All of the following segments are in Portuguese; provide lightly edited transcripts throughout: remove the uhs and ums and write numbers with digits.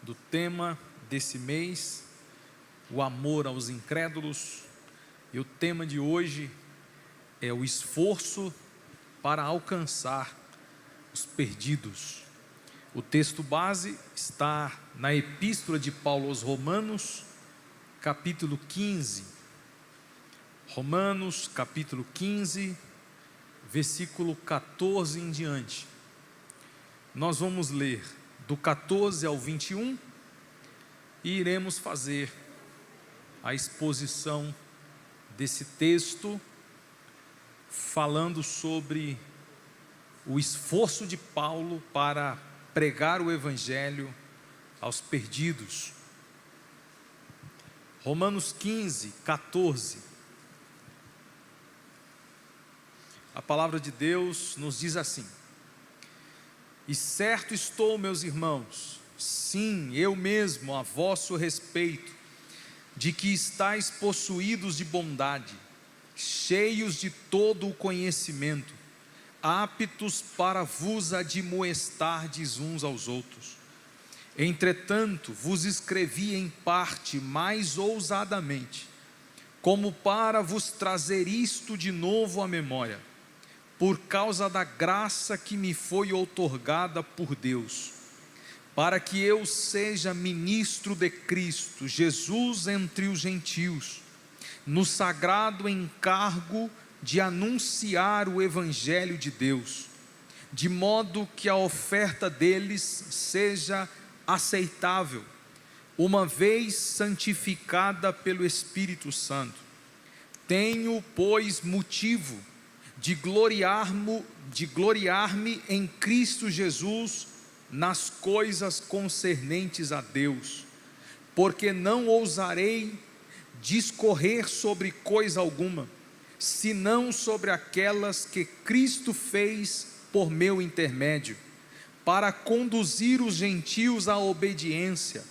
do tema desse mês, o amor aos incrédulos, e o tema de hoje é o esforço para alcançar os perdidos. O texto base está na Epístola de Paulo aos Romanos, capítulo 15. Romanos, capítulo 15, versículo 14 em diante. Nós vamos ler do 14 ao 21 e iremos fazer a exposição desse texto, falando sobre o esforço de Paulo para pregar o Evangelho aos perdidos. Romanos 15, 14. A palavra de Deus nos diz assim: E certo estou, meus irmãos, sim, eu mesmo a vosso respeito, de que estáis possuídos de bondade, cheios de todo o conhecimento, aptos para vos admoestardes uns aos outros. Entretanto, vos escrevi em parte mais ousadamente, como para vos trazer isto de novo à memória, por causa da graça que me foi outorgada por Deus, para que eu seja ministro de Cristo Jesus entre os gentios, no sagrado encargo de anunciar o Evangelho de Deus, de modo que a oferta deles seja aceitável, uma vez santificada pelo Espírito Santo. Tenho, pois, motivo de gloriar-me em Cristo Jesus nas coisas concernentes a Deus, porque não ousarei discorrer sobre coisa alguma, senão sobre aquelas que Cristo fez por meu intermédio, para conduzir os gentios à obediência,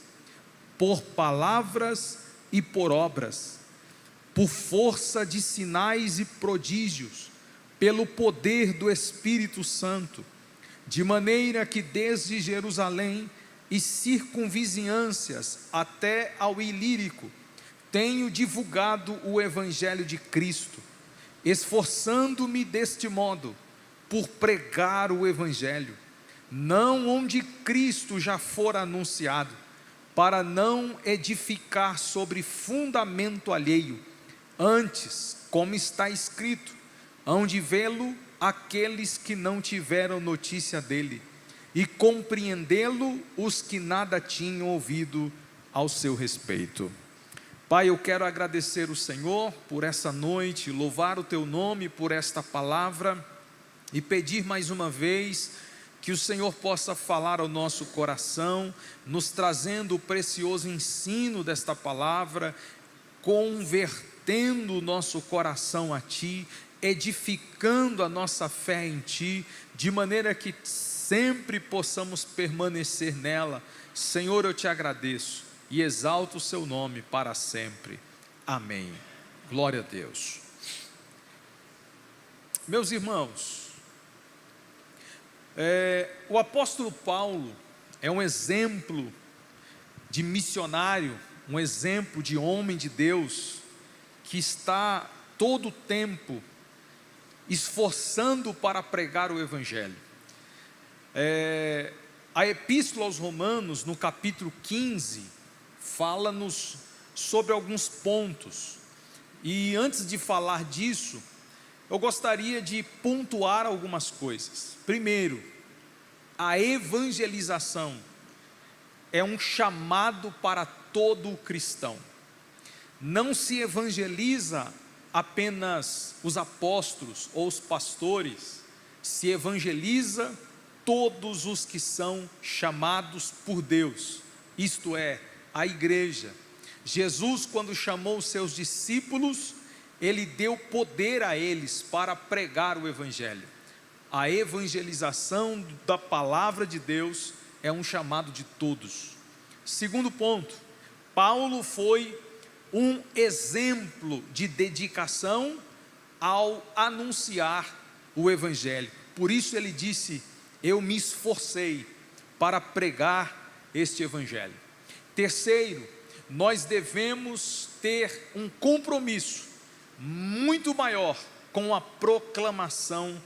por palavras e por obras, por força de sinais e prodígios, pelo poder do Espírito Santo, de maneira que desde Jerusalém e circunvizinhâncias até ao Ilírico tenho divulgado o Evangelho de Cristo, esforçando-me deste modo por pregar o Evangelho, não onde Cristo já fora anunciado, para não edificar sobre fundamento alheio, antes, como está escrito, hão de vê-lo aqueles que não tiveram notícia dele, e compreendê-lo os que nada tinham ouvido ao seu respeito. Pai, eu quero agradecer o Senhor por essa noite, louvar o teu nome por esta palavra, e pedir mais uma vez que o Senhor possa falar ao nosso coração, nos trazendo o precioso ensino desta palavra, convertendo o nosso coração a Ti, edificando a nossa fé em Ti, de maneira que sempre possamos permanecer nela. Senhor, eu te agradeço e exalto o seu nome para sempre. Amém. Glória a Deus. Meus irmãos, o apóstolo Paulo é um exemplo de missionário, um exemplo de homem de Deus, que está todo o tempo esforçando para pregar o Evangelho. A Epístola aos Romanos, no capítulo 15, fala-nos sobre alguns pontos, e antes de falar disso, eu gostaria de pontuar algumas coisas. Primeiro, a evangelização é um chamado para todo cristão. Não se evangeliza apenas os apóstolos ou os pastores, se evangeliza todos os que são chamados por Deus, isto é, a igreja. Jesus, quando chamou os seus discípulos, ele deu poder a eles para pregar o Evangelho. A evangelização da palavra de Deus é um chamado de todos. Segundo ponto, Paulo foi um exemplo de dedicação ao anunciar o Evangelho. Por isso ele disse: eu me esforcei para pregar este evangelho. Terceiro, nós devemos ter um compromisso muito maior com a proclamação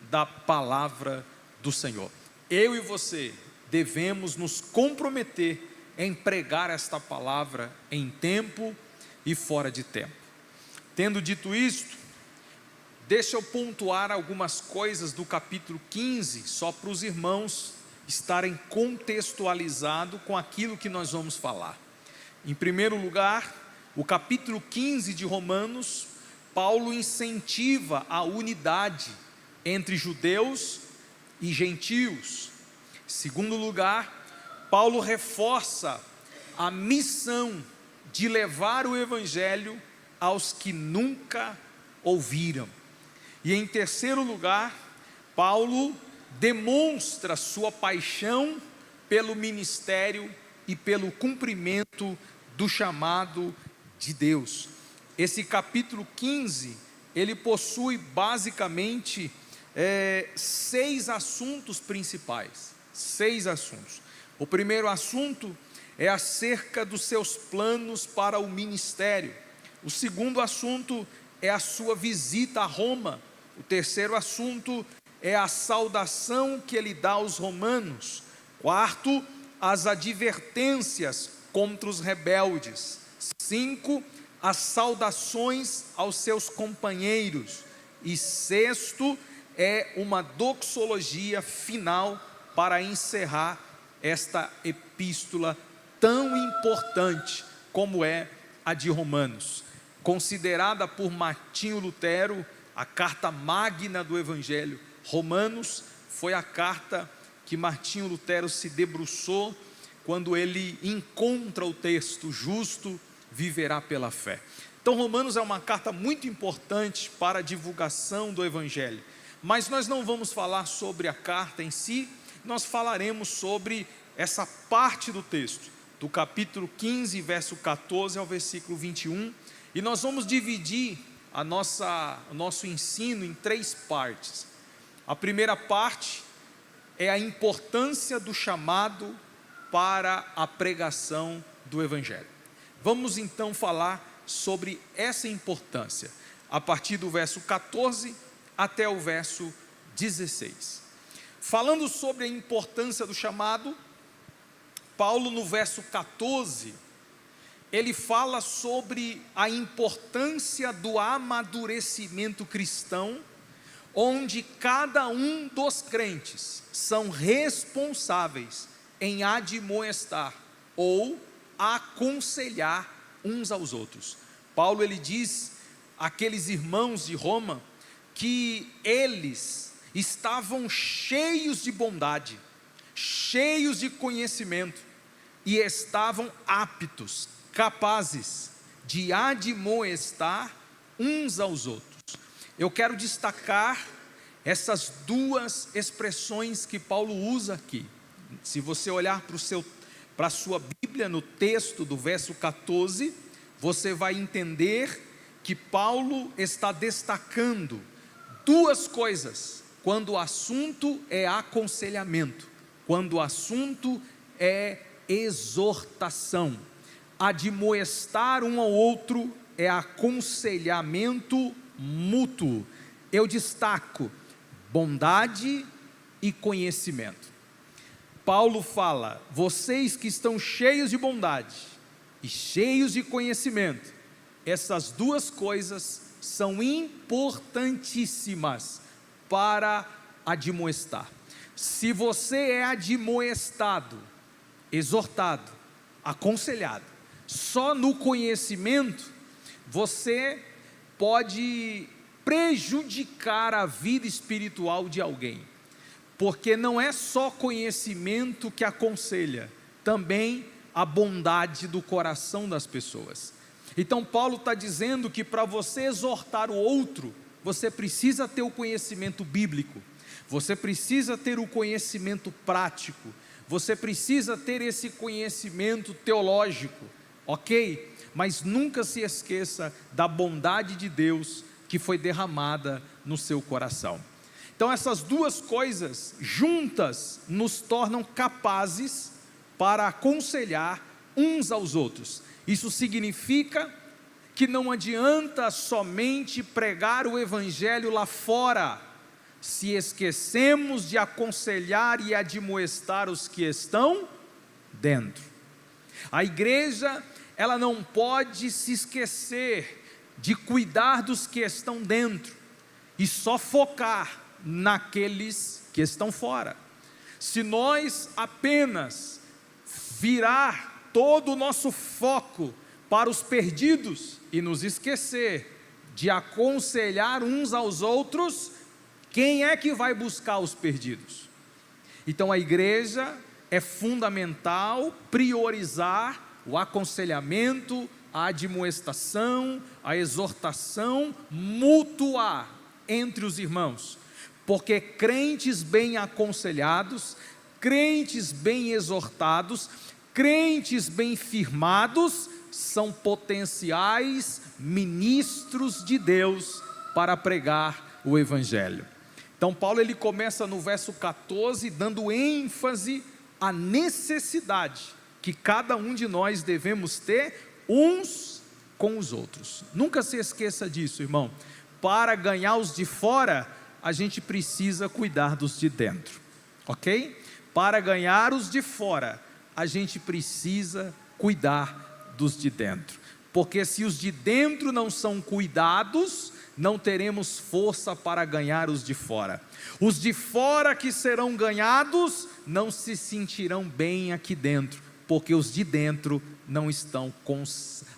da palavra do Senhor. Eu e você devemos nos comprometer em pregar esta palavra em tempo e fora de tempo. Tendo dito isto, deixa eu pontuar algumas coisas do capítulo 15, só para os irmãos estarem contextualizados com aquilo que nós vamos falar. Em primeiro lugar, o capítulo 15 de Romanos, Paulo incentiva a unidade entre judeus e gentios. Em segundo lugar, Paulo reforça a missão de levar o evangelho aos que nunca ouviram. E em terceiro lugar, Paulo demonstra sua paixão pelo ministério e pelo cumprimento do chamado de Deus. Esse capítulo 15, ele possui basicamente 6 assuntos principais. 6 assuntos. O primeiro assunto é acerca dos seus planos para o ministério. O segundo assunto é a sua visita a Roma. O terceiro assunto é a saudação que ele dá aos romanos. Quarto, as advertências contra os rebeldes. 5, as saudações aos seus companheiros. E sexto, é uma doxologia final para encerrar esta epístola tão importante como é a de Romanos. Considerada por Martinho Lutero a carta magna do Evangelho, Romanos foi a carta que Martinho Lutero se debruçou quando ele encontra o texto: justo viverá pela fé. Então Romanos é uma carta muito importante para a divulgação do Evangelho, mas nós não vamos falar sobre a carta em si, nós falaremos sobre essa parte do texto, do capítulo 15, verso 14 ao versículo 21, e nós vamos dividir o nosso ensino em 3 partes. A primeira parte é a importância do chamado para a pregação do Evangelho. Vamos então falar sobre essa importância, a partir do verso 14 até o verso 16. Falando sobre a importância do chamado, Paulo no verso 14, ele fala sobre a importância do amadurecimento cristão, onde cada um dos crentes são responsáveis em admoestar ou aconselhar uns aos outros. Paulo ele diz àqueles irmãos de Roma que eles estavam cheios de bondade, cheios de conhecimento e estavam aptos, capazes de admoestar uns aos outros. Eu quero destacar essas 2 expressões que Paulo usa aqui. Se você olhar para a sua Bíblia, no texto do verso 14, você vai entender que Paulo está destacando 2 coisas quando o assunto é aconselhamento, quando o assunto é exortação. Admoestar um ao outro é aconselhamento mútuo. Eu destaco bondade e conhecimento. Paulo fala: vocês que estão cheios de bondade e cheios de conhecimento, essas 2 coisas são importantíssimas para admoestar. Se você é admoestado, exortado, aconselhado só no conhecimento, você pode prejudicar a vida espiritual de alguém, porque não é só conhecimento que aconselha, também a bondade do coração das pessoas. Então Paulo está dizendo que para você exortar o outro, você precisa ter o conhecimento bíblico, você precisa ter o conhecimento prático, você precisa ter esse conhecimento teológico, ok? Mas nunca se esqueça da bondade de Deus que foi derramada no seu coração. Então essas 2 coisas juntas nos tornam capazes para aconselhar uns aos outros. Isso significa que não adianta somente pregar o evangelho lá fora, se esquecemos de aconselhar e admoestar os que estão dentro. A igreja, ela não pode se esquecer de cuidar dos que estão dentro e só focar naqueles que estão fora. Se nós apenas virar todo o nosso foco para os perdidos e nos esquecer de aconselhar uns aos outros, quem é que vai buscar os perdidos? Então a igreja é fundamental priorizar o aconselhamento, a admoestação, a exortação mútua entre os irmãos, porque crentes bem aconselhados, crentes bem exortados, crentes bem firmados, são potenciais ministros de Deus para pregar o evangelho. Então Paulo, ele começa no verso 14, dando ênfase à necessidade que cada um de nós devemos ter uns com os outros. Nunca se esqueça disso, irmão. Para ganhar os de fora, a gente precisa cuidar dos de dentro, ok? Para ganhar os de fora, a gente precisa cuidar dos de dentro, porque se os de dentro não são cuidados, não teremos força para ganhar os de fora. Os de fora que serão ganhados, não se sentirão bem aqui dentro, porque os de dentro não estão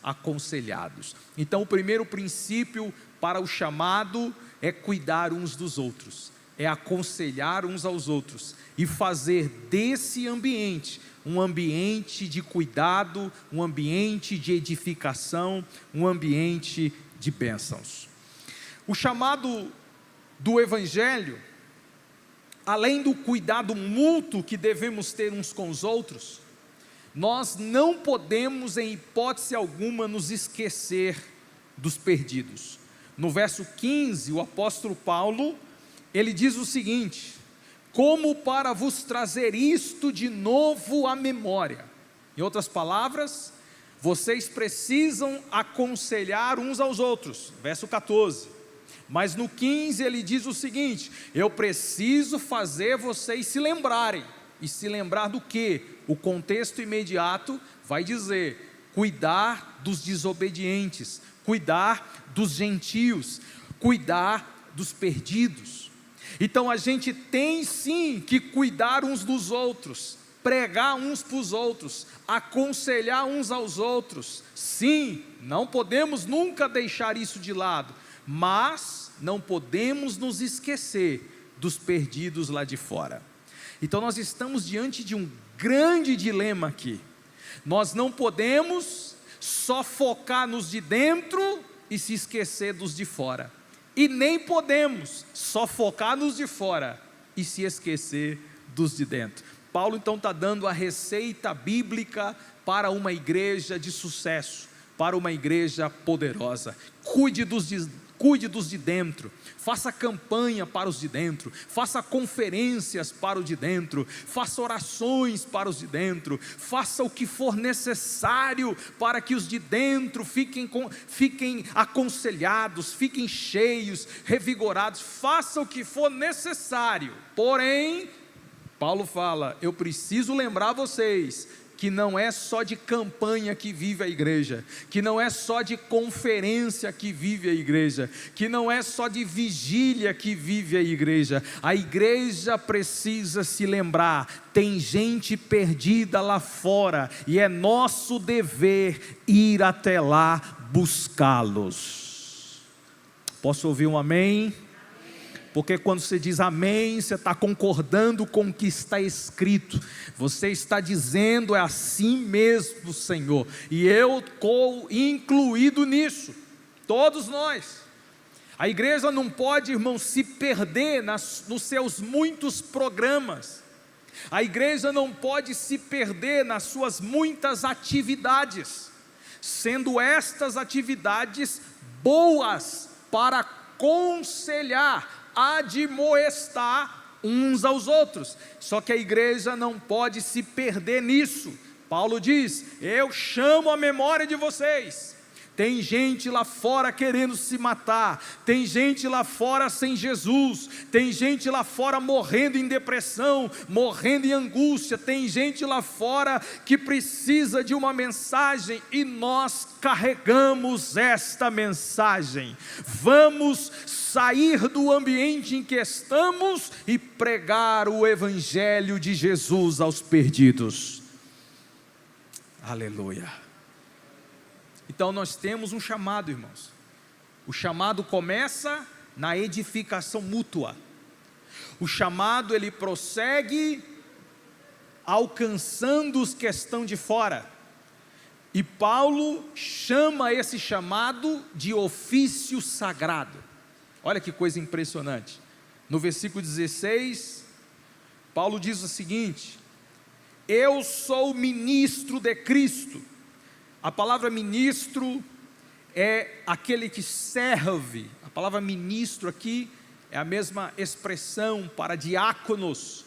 aconselhados. Então o primeiro princípio para o chamado é cuidar uns dos outros, é aconselhar uns aos outros, e fazer desse ambiente um ambiente de cuidado, um ambiente de edificação, um ambiente de bênçãos. O chamado do evangelho, além do cuidado mútuo que devemos ter uns com os outros, nós não podemos em hipótese alguma nos esquecer dos perdidos. No verso 15, o apóstolo Paulo, ele diz o seguinte: como para vos trazer isto de novo à memória. Em outras palavras, vocês precisam aconselhar uns aos outros, verso 14, mas no 15 ele diz o seguinte: eu preciso fazer vocês se lembrarem. E se lembrar do quê? O contexto imediato vai dizer: cuidar dos desobedientes, cuidar dos gentios, cuidar dos perdidos. Então a gente tem sim que cuidar uns dos outros, pregar uns para os outros, aconselhar uns aos outros. Sim, não podemos nunca deixar isso de lado, mas não podemos nos esquecer dos perdidos lá de fora. Então nós estamos diante de um grande dilema aqui. Nós não podemos só focar nos de dentro e se esquecer dos de fora, e nem podemos só focar nos de fora e se esquecer dos de dentro. Paulo então está dando a receita bíblica para uma igreja de sucesso, para uma igreja poderosa. Cuide dos de dentro, faça campanha para os de dentro, faça conferências para os de dentro, faça orações para os de dentro, faça o que for necessário para que os de dentro fiquem aconselhados, fiquem cheios, revigorados. Faça o que for necessário. Porém, Paulo fala: eu preciso lembrar vocês que não é só de campanha que vive a igreja, que não é só de conferência que vive a igreja, que não é só de vigília que vive a igreja. A igreja precisa se lembrar: tem gente perdida lá fora, e é nosso dever ir até lá buscá-los. Posso ouvir um amém? Porque quando você diz amém, você está concordando com o que está escrito. Você está dizendo: é assim mesmo, Senhor. E eu estou incluído nisso. Todos nós. A igreja não pode, irmão, se perder nos seus muitos programas. A igreja não pode se perder nas suas muitas atividades, sendo estas atividades boas para aconselhar, admoestar uns aos outros. Só que a igreja não pode se perder nisso. Paulo diz: eu chamo a memória de vocês. Tem gente lá fora querendo se matar, tem gente lá fora sem Jesus, tem gente lá fora morrendo em depressão, morrendo em angústia, tem gente lá fora que precisa de uma mensagem, e nós carregamos esta mensagem. Vamos sair do ambiente em que estamos e pregar o evangelho de Jesus aos perdidos. Aleluia. Então nós temos um chamado, irmãos. O chamado começa na edificação mútua. O chamado, ele prossegue alcançando os que estão de fora. E Paulo chama esse chamado de ofício sagrado. Olha que coisa impressionante. No versículo 16, Paulo diz o seguinte: eu sou ministro de Cristo. A palavra ministro é aquele que serve. A palavra ministro aqui é a mesma expressão para diáconos,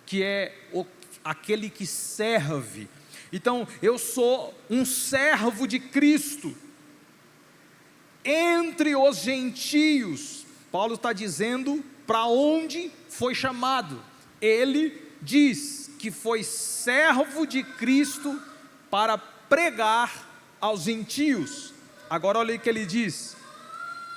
que é aquele que serve. Então, eu sou um servo de Cristo entre os gentios. Paulo está dizendo para onde foi chamado. Ele diz que foi servo de Cristo para pregar aos gentios. Agora olha o que ele diz: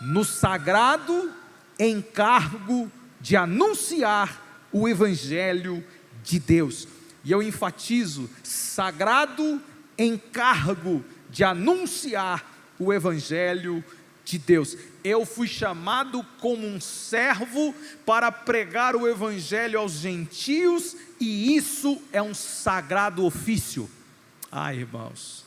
no sagrado encargo de anunciar o evangelho de Deus. E eu enfatizo: sagrado encargo de anunciar o evangelho de Deus. Eu fui chamado como um servo para pregar o evangelho aos gentios, e isso é um sagrado ofício. Irmãos,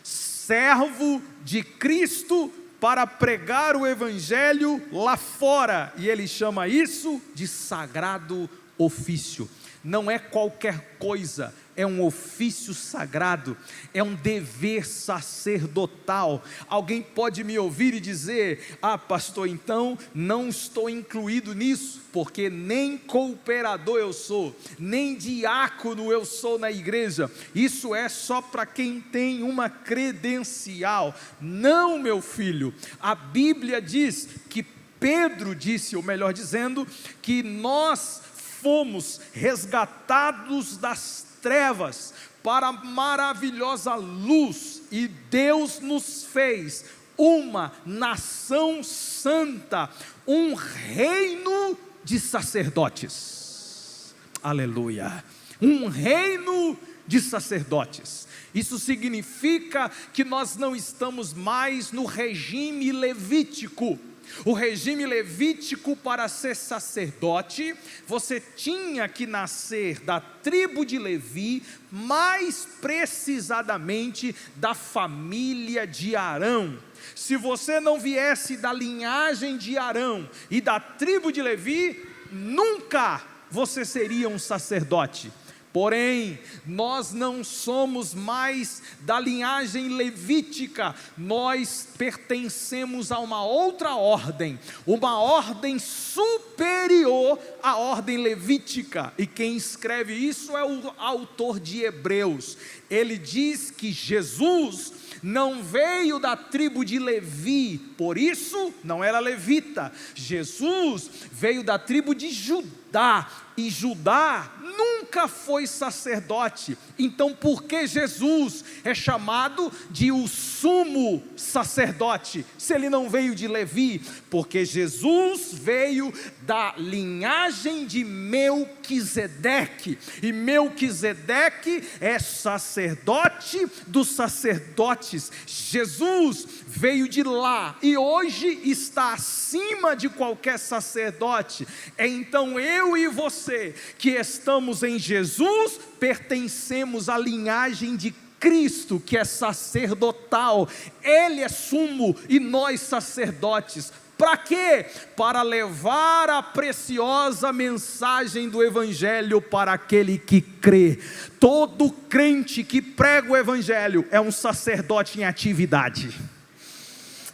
servo de Cristo para pregar o evangelho lá fora, e ele chama isso de sagrado ofício. Não é qualquer coisa, é um ofício sagrado, é um dever sacerdotal. Alguém pode me ouvir e dizer: pastor, então não estou incluído nisso, porque nem cooperador eu sou, nem diácono eu sou na igreja, isso é só para quem tem uma credencial. Não, meu filho, a Bíblia diz que Pedro disse, ou melhor dizendo, que nós fomos resgatados das trevas para a maravilhosa luz, e Deus nos fez uma nação santa, um reino de sacerdotes. Aleluia! Um reino de sacerdotes. Isso significa que nós não estamos mais no regime levítico. O regime levítico, para ser sacerdote, você tinha que nascer da tribo de Levi, mais precisamente da família de Arão. Se você não viesse da linhagem de Arão e da tribo de Levi, nunca você seria um sacerdote. Porém, nós não somos mais da linhagem levítica, nós pertencemos a uma outra ordem, uma ordem superior à ordem levítica, e quem escreve isso é o autor de Hebreus. Ele diz que Jesus não veio da tribo de Levi, por isso não era levita. Jesus veio da tribo de Judá, e Judá nunca foi sacerdote. Então por que Jesus é chamado de o sumo sacerdote, se ele não veio de Levi? Porque Jesus veio da linhagem de Melquisedeque, e Melquisedeque é sacerdote dos sacerdotes. Jesus veio de lá, e hoje está acima de qualquer sacerdote. Então eu e você, que estamos em Jesus, pertencemos à linhagem de Cristo, que é sacerdotal. Ele é sumo e nós sacerdotes. Para quê? Para levar a preciosa mensagem do evangelho para aquele que crê. Todo crente que prega o evangelho é um sacerdote em atividade.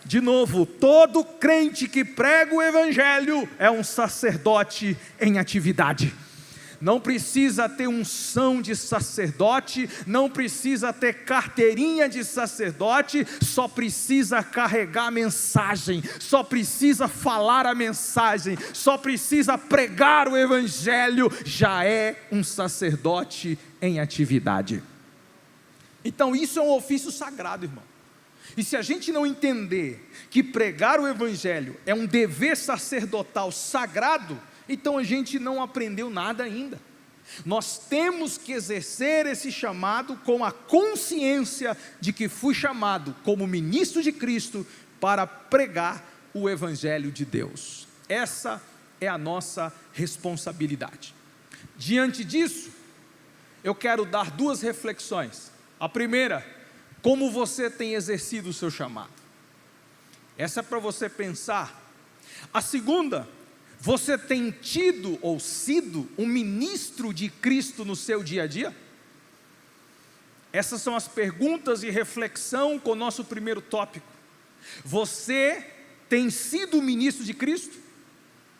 De novo, todo crente que prega o Evangelho é um sacerdote em atividade. Não precisa ter unção de sacerdote, não precisa ter carteirinha de sacerdote, só precisa carregar a mensagem, só precisa falar a mensagem, só precisa pregar o Evangelho, já é um sacerdote em atividade. Então isso é um ofício sagrado, irmão. E se a gente não entender que pregar o Evangelho é um dever sacerdotal sagrado, então a gente não aprendeu nada ainda. Nós temos que exercer esse chamado com a consciência de que fui chamado como ministro de Cristo para pregar o Evangelho de Deus. Essa é a nossa responsabilidade. Diante disso, eu quero dar duas reflexões. A primeira, como você tem exercido o seu chamado? Essa é para você pensar. A segunda, você tem tido ou sido um ministro de Cristo no seu dia a dia? Essas são as perguntas e reflexão com o nosso primeiro tópico. Você tem sido um ministro de Cristo?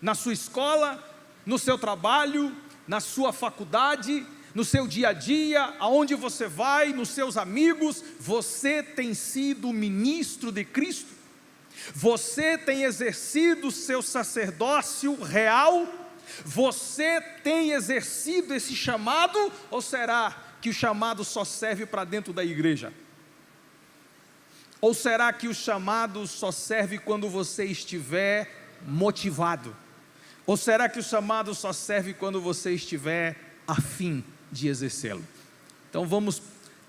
Na sua escola, no seu trabalho, na sua faculdade, no seu dia a dia, aonde você vai, nos seus amigos, você tem sido ministro de Cristo? Você tem exercido o seu sacerdócio real? Você tem exercido esse chamado? Ou será que o chamado só serve para dentro da igreja? Ou será que o chamado só serve quando você estiver motivado? Ou será que o chamado só serve quando você estiver afim de exercê-lo? Então vamos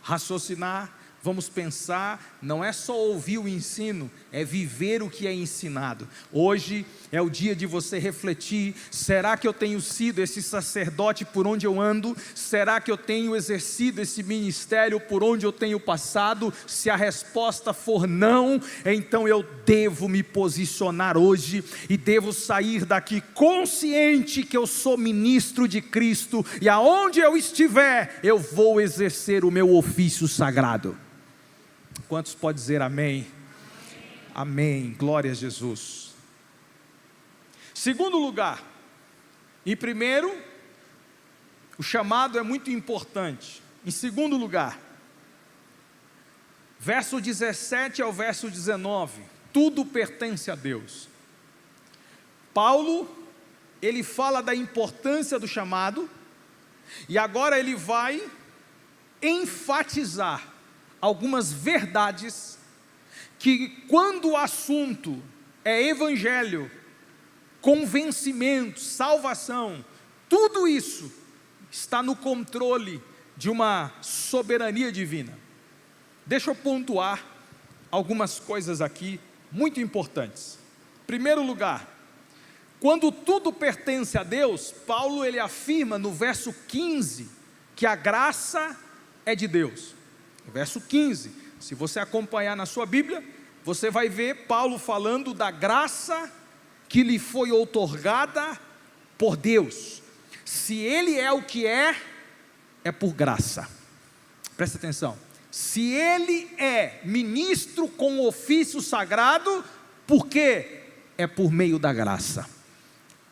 raciocinar, vamos pensar, não é só ouvir o ensino, é viver o que é ensinado. Hoje é o dia de você refletir: será que eu tenho sido esse sacerdote por onde eu ando? Será que eu tenho exercido esse ministério por onde eu tenho passado? Se a resposta for não, então eu devo me posicionar hoje e devo sair daqui consciente que eu sou ministro de Cristo, e aonde eu estiver, eu vou exercer o meu ofício sagrado. Quantos podem dizer amém? Amém, glória a Jesus. Segundo lugar, e primeiro, o chamado é muito importante. Em segundo lugar, verso 17 ao verso 19, tudo pertence a Deus. Paulo, ele fala da importância do chamado, e agora ele vai enfatizar algumas verdades que, quando o assunto é evangelho, convencimento, salvação, tudo isso está no controle de uma soberania divina. Deixa eu pontuar algumas coisas aqui muito importantes. Em primeiro lugar, quando tudo pertence a Deus, Paulo ele afirma no verso 15 que a graça é de Deus. Verso 15, se você acompanhar na sua Bíblia, você vai ver Paulo falando da graça que lhe foi outorgada por Deus. Se ele é o que é por graça. Presta atenção, se ele é ministro com ofício sagrado, por quê? É por meio da graça.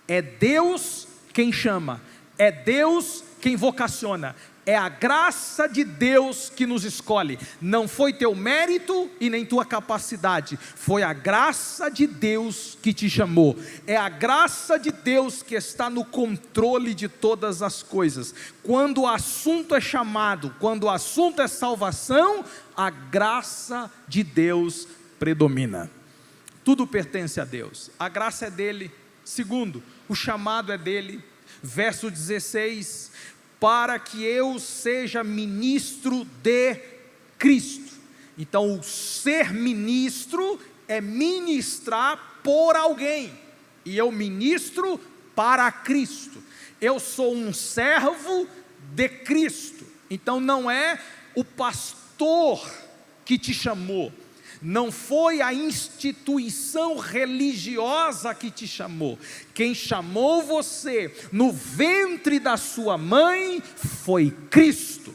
É Deus quem chama, é Deus quem vocaciona, é a graça de Deus que nos escolhe. Não foi teu mérito e nem tua capacidade, foi a graça de Deus que te chamou. É a graça de Deus que está no controle de todas as coisas. Quando o assunto é chamado, quando o assunto é salvação, a graça de Deus predomina. Tudo pertence a Deus, a graça é dele. Segundo, o chamado é dele. Verso 16, para que eu seja ministro de Cristo. Então, o ser ministro é ministrar por alguém, e eu ministro para Cristo. Eu sou um servo de Cristo. Então não é o pastor que te chamou, não foi a instituição religiosa que te chamou. Quem chamou você no ventre da sua mãe foi Cristo.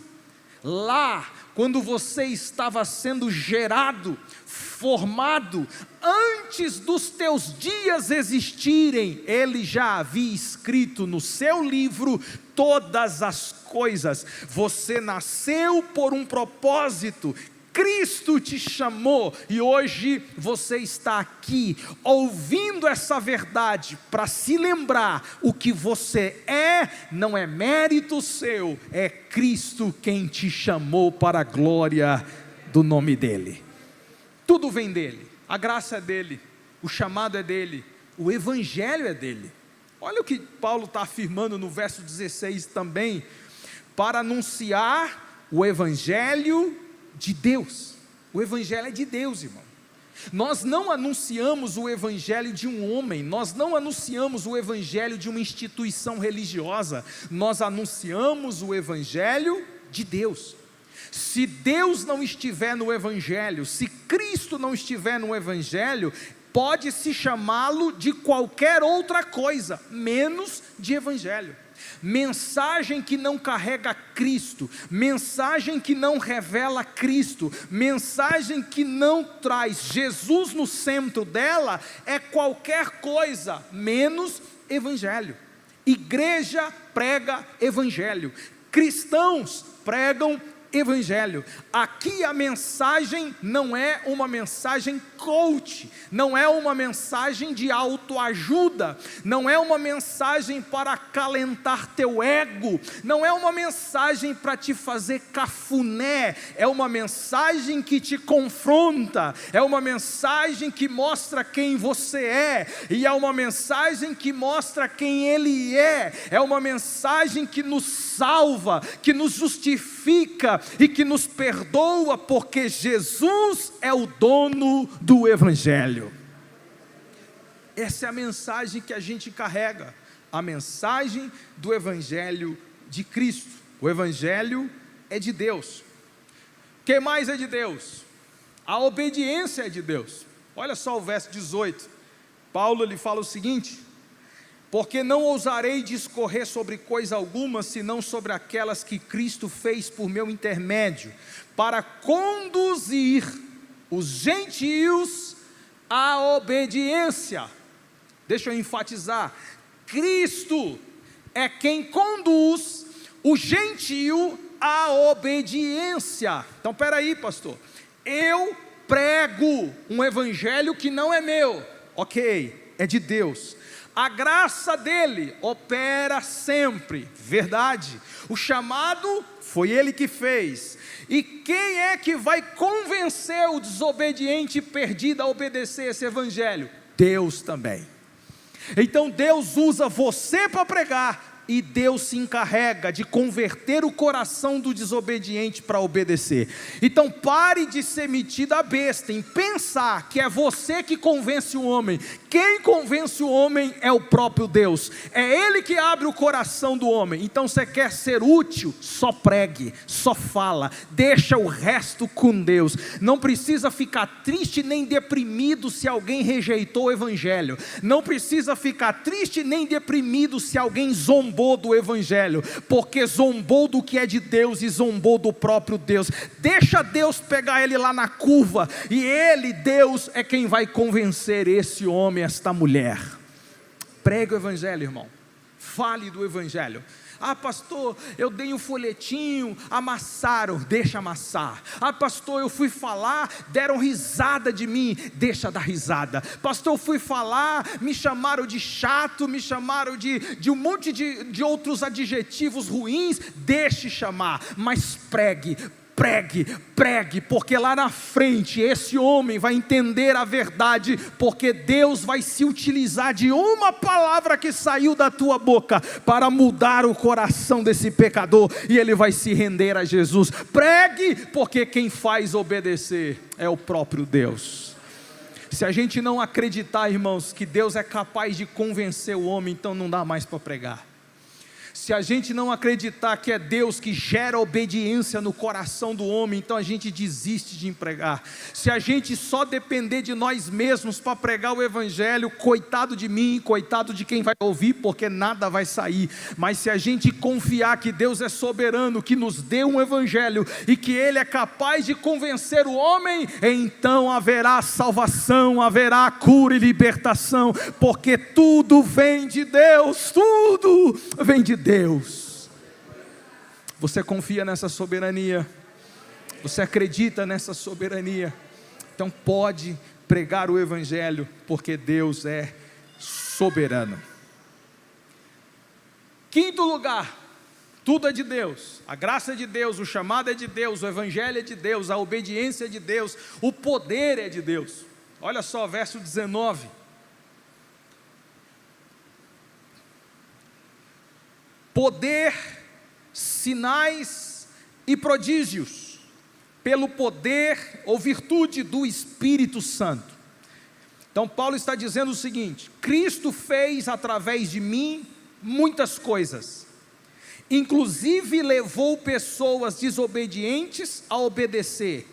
Lá, quando você estava sendo gerado, formado, antes dos teus dias existirem, Ele já havia escrito no seu livro todas as coisas. Você nasceu por um propósito, Cristo te chamou, e hoje você está aqui, ouvindo essa verdade, para se lembrar, o que você é, não é mérito seu, é Cristo quem te chamou para a glória do nome dEle. Tudo vem dEle, a graça é dEle, o chamado é dEle, o evangelho é dEle. Olha o que Paulo está afirmando no verso 16 também, para anunciar o evangelho de Deus. O evangelho é de Deus, irmão. Nós não anunciamos o evangelho de um homem, nós não anunciamos o evangelho de uma instituição religiosa, nós anunciamos o evangelho de Deus. Se Deus não estiver no evangelho, se Cristo não estiver no evangelho, pode-se chamá-lo de qualquer outra coisa, menos de evangelho. Mensagem que não carrega Cristo, mensagem que não revela Cristo, mensagem que não traz Jesus no centro dela, é qualquer coisa, menos evangelho. Igreja prega evangelho, cristãos pregam evangelho. Aqui a mensagem não é uma mensagem coach, não é uma mensagem de autoajuda, não é uma mensagem para acalentar teu ego, não é uma mensagem para te fazer cafuné, é uma mensagem que te confronta, é uma mensagem que mostra quem você é, e é uma mensagem que mostra quem Ele é uma mensagem que nos salva, que nos justifica e que nos perdoa, porque Jesus é o dono do evangelho. Essa é a mensagem que a gente carrega, a mensagem do evangelho de Cristo. O evangelho é de Deus. O que mais é de Deus? A obediência é de Deus. Olha só o verso 18, Paulo ele fala o seguinte: porque não ousarei discorrer sobre coisa alguma, senão sobre aquelas que Cristo fez por meu intermédio, para conduzir os gentios à obediência. Deixa eu enfatizar, Cristo é quem conduz o gentio à obediência. Então espera aí, pastor, eu prego um evangelho que não é meu, ok, é de Deus. A graça dele opera sempre, verdade. O chamado foi Ele que fez. E quem é que vai convencer o desobediente e perdido a obedecer esse evangelho? Deus também. Então Deus usa você para pregar, e Deus se encarrega de converter o coração do desobediente para obedecer. Então pare de ser metido a besta, em pensar que é você que convence o homem. Quem convence o homem é o próprio Deus, é Ele que abre o coração do homem. Então você quer ser útil? Só pregue, só fala, deixa o resto com Deus. Não precisa ficar triste nem deprimido se alguém rejeitou o evangelho, não precisa ficar triste nem deprimido se alguém zombou do evangelho, porque zombou do que é de Deus e zombou do próprio Deus. Deixa Deus pegar ele lá na curva, e Ele, Deus, é quem vai convencer esse homem, esta mulher. Pregue o evangelho, irmão, fale do evangelho. Ah, pastor, eu dei um folhetinho, amassaram, deixa amassar. Ah, pastor, eu fui falar, deram risada de mim, deixa dar risada. Pastor, eu fui falar, me chamaram de chato, me chamaram de um monte de outros adjetivos ruins, deixe chamar, mas pregue, porque lá na frente esse homem vai entender a verdade, porque Deus vai se utilizar de uma palavra que saiu da tua boca para mudar o coração desse pecador, e ele vai se render a Jesus. Pregue, porque quem faz obedecer é o próprio Deus. Se a gente não acreditar, irmãos, que Deus é capaz de convencer o homem, então não dá mais para pregar. Se Se a gente não acreditar que é Deus que gera obediência no coração do homem, então a gente desiste de pregar. Se a gente só depender de nós mesmos para pregar o evangelho, coitado de mim, coitado de quem vai ouvir, porque nada vai sair. Mas se a gente confiar que Deus é soberano, que nos deu um evangelho e que Ele é capaz de convencer o homem, então haverá salvação, haverá cura e libertação, porque tudo vem de Deus, tudo vem de Deus. Você confia nessa soberania? Você acredita nessa soberania? Então pode pregar o evangelho, porque Deus é soberano. Quinto lugar, tudo é de Deus, a graça é de Deus, o chamado é de Deus, o evangelho é de Deus, a obediência é de Deus, o poder é de Deus. Olha só, verso 19. Poder, sinais e prodígios, pelo poder ou virtude do Espírito Santo. Então Paulo está dizendo o seguinte: Cristo fez através de mim muitas coisas, inclusive levou pessoas desobedientes a obedecer,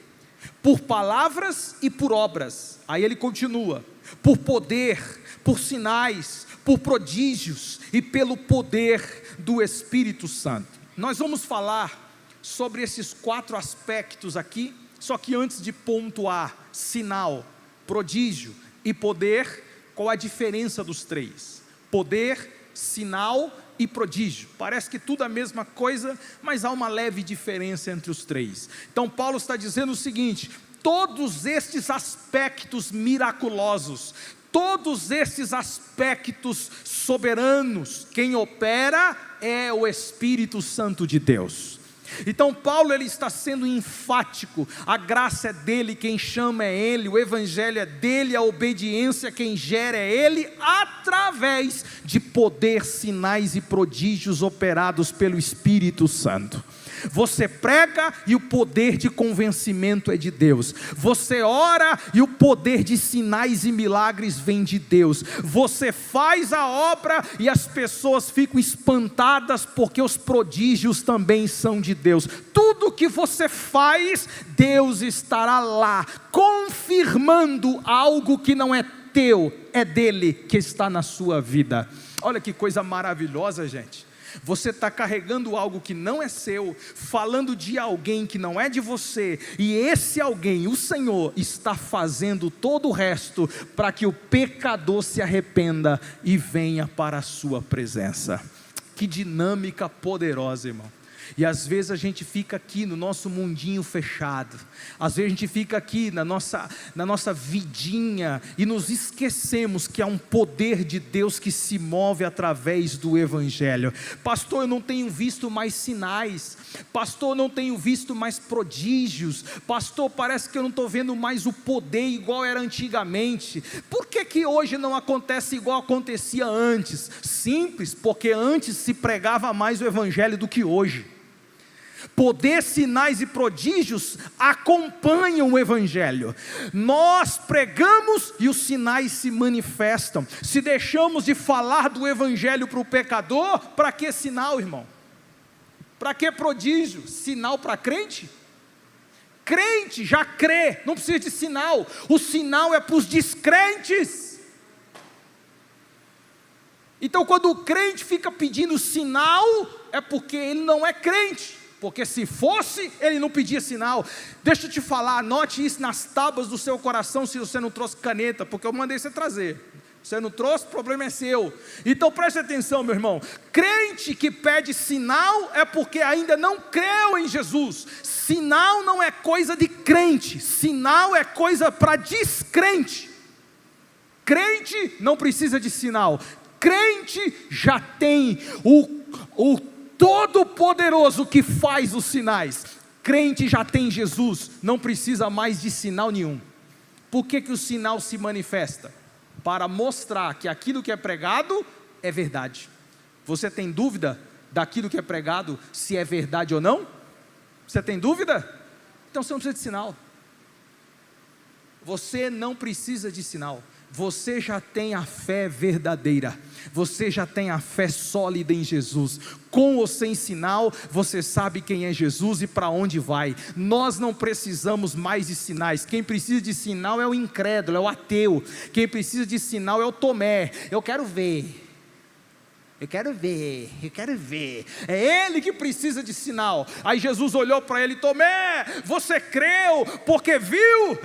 por palavras e por obras. Aí ele continua: por poder, por sinais, por prodígios e pelo poder do Espírito Santo. Nós vamos falar sobre esses 4 aspectos aqui, só que antes de pontuar sinal, prodígio e poder, qual a diferença dos 3? Poder, sinal e prodígio. Parece que tudo é a mesma coisa, mas há uma leve diferença entre os 3. Então Paulo está dizendo o seguinte: todos estes aspectos miraculosos, todos esses aspectos soberanos, quem opera é o Espírito Santo de Deus. Então Paulo ele está sendo enfático: a graça é dele, quem chama é ele, o evangelho é dele, a obediência quem gera é ele, através de poder, sinais e prodígios operados pelo Espírito Santo. Você prega e o poder de convencimento é de Deus. Você ora e o poder de sinais e milagres vem de Deus. Você faz a obra e as pessoas ficam espantadas porque os prodígios também são de Deus. Tudo que você faz, Deus estará lá, confirmando algo que não é teu, é dele que está na sua vida. Olha que coisa maravilhosa, gente. Você está carregando algo que não é seu, falando de alguém que não é de você, e esse alguém, o Senhor, está fazendo todo o resto para que o pecador se arrependa e venha para a sua presença. Que dinâmica poderosa, irmão. E às vezes a gente fica aqui no nosso mundinho fechado, às vezes a gente fica aqui na nossa vidinha e nos esquecemos que há um poder de Deus que se move através do evangelho. Pastor, eu não tenho visto mais sinais, pastor, eu não tenho visto mais prodígios, pastor, parece que eu não estou vendo mais o poder igual era antigamente. Por que hoje não acontece igual acontecia antes? Simples, porque antes se pregava mais o evangelho do que hoje. Poder, sinais e prodígios acompanham o evangelho. Nós pregamos e os sinais se manifestam. Se deixamos de falar do evangelho para o pecador, para que sinal, irmão? Para que prodígio? Sinal para crente? Crente já crê, não precisa de sinal. O sinal é para os descrentes. Então quando o crente fica pedindo sinal, é porque ele não é crente. Porque se fosse, ele não pedia sinal. Deixa eu te falar, anote isso nas tábuas do seu coração, se você não trouxe caneta, porque eu mandei você trazer. Você não trouxe, o problema é seu. Então preste atenção, meu irmão. Crente que pede sinal é porque ainda não creu em Jesus. Sinal não é coisa de crente, sinal é coisa para descrente. Crente não precisa de sinal. Crente já tem o Todo-Poderoso que faz os sinais. Crente já tem Jesus, não precisa mais de sinal nenhum. Por que o sinal se manifesta? Para mostrar que aquilo que é pregado é verdade. Você tem dúvida daquilo que é pregado, se é verdade ou não? Você tem dúvida? Então você não precisa de sinal. Você não precisa de sinal. você já tem a fé verdadeira, você já tem a fé sólida em Jesus. Com ou sem sinal, você sabe quem é Jesus e para onde vai. Nós não precisamos mais de sinais. Quem precisa de sinal é o incrédulo, é o ateu. Quem precisa de sinal é o Tomé. Eu quero ver. Eu quero ver, eu quero ver. É ele que precisa de sinal. Aí Jesus olhou para ele: Tomé, você creu porque viu?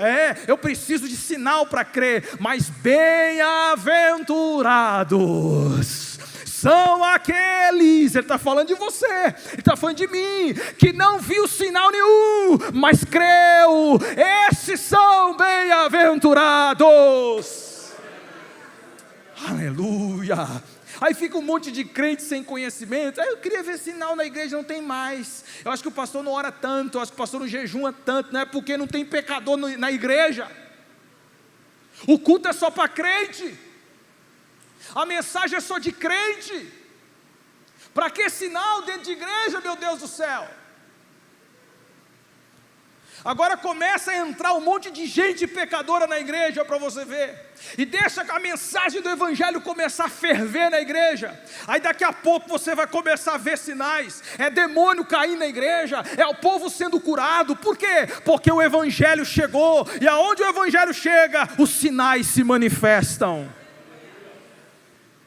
Eu preciso de sinal para crer. Mas bem-aventurados são aqueles, ele está falando de você, ele está falando de mim, que não viu sinal nenhum, mas creu. Esses são bem-aventurados. Aleluia. Aí fica um monte de crente sem conhecimento. Eu queria ver sinal na igreja, não tem mais. Eu acho que o pastor não ora tanto, eu acho que o pastor não jejua tanto. Não é porque não tem pecador na igreja. O culto é só para crente. A mensagem é só de crente. Para que sinal dentro de igreja, meu Deus do céu? Agora começa a entrar um monte de gente pecadora na igreja para você ver. E deixa a mensagem do evangelho começar a ferver na igreja. Aí daqui a pouco você vai começar a ver sinais. É demônio caindo na igreja, é o povo sendo curado. Por quê? Porque o evangelho chegou. E aonde o evangelho chega, os sinais se manifestam.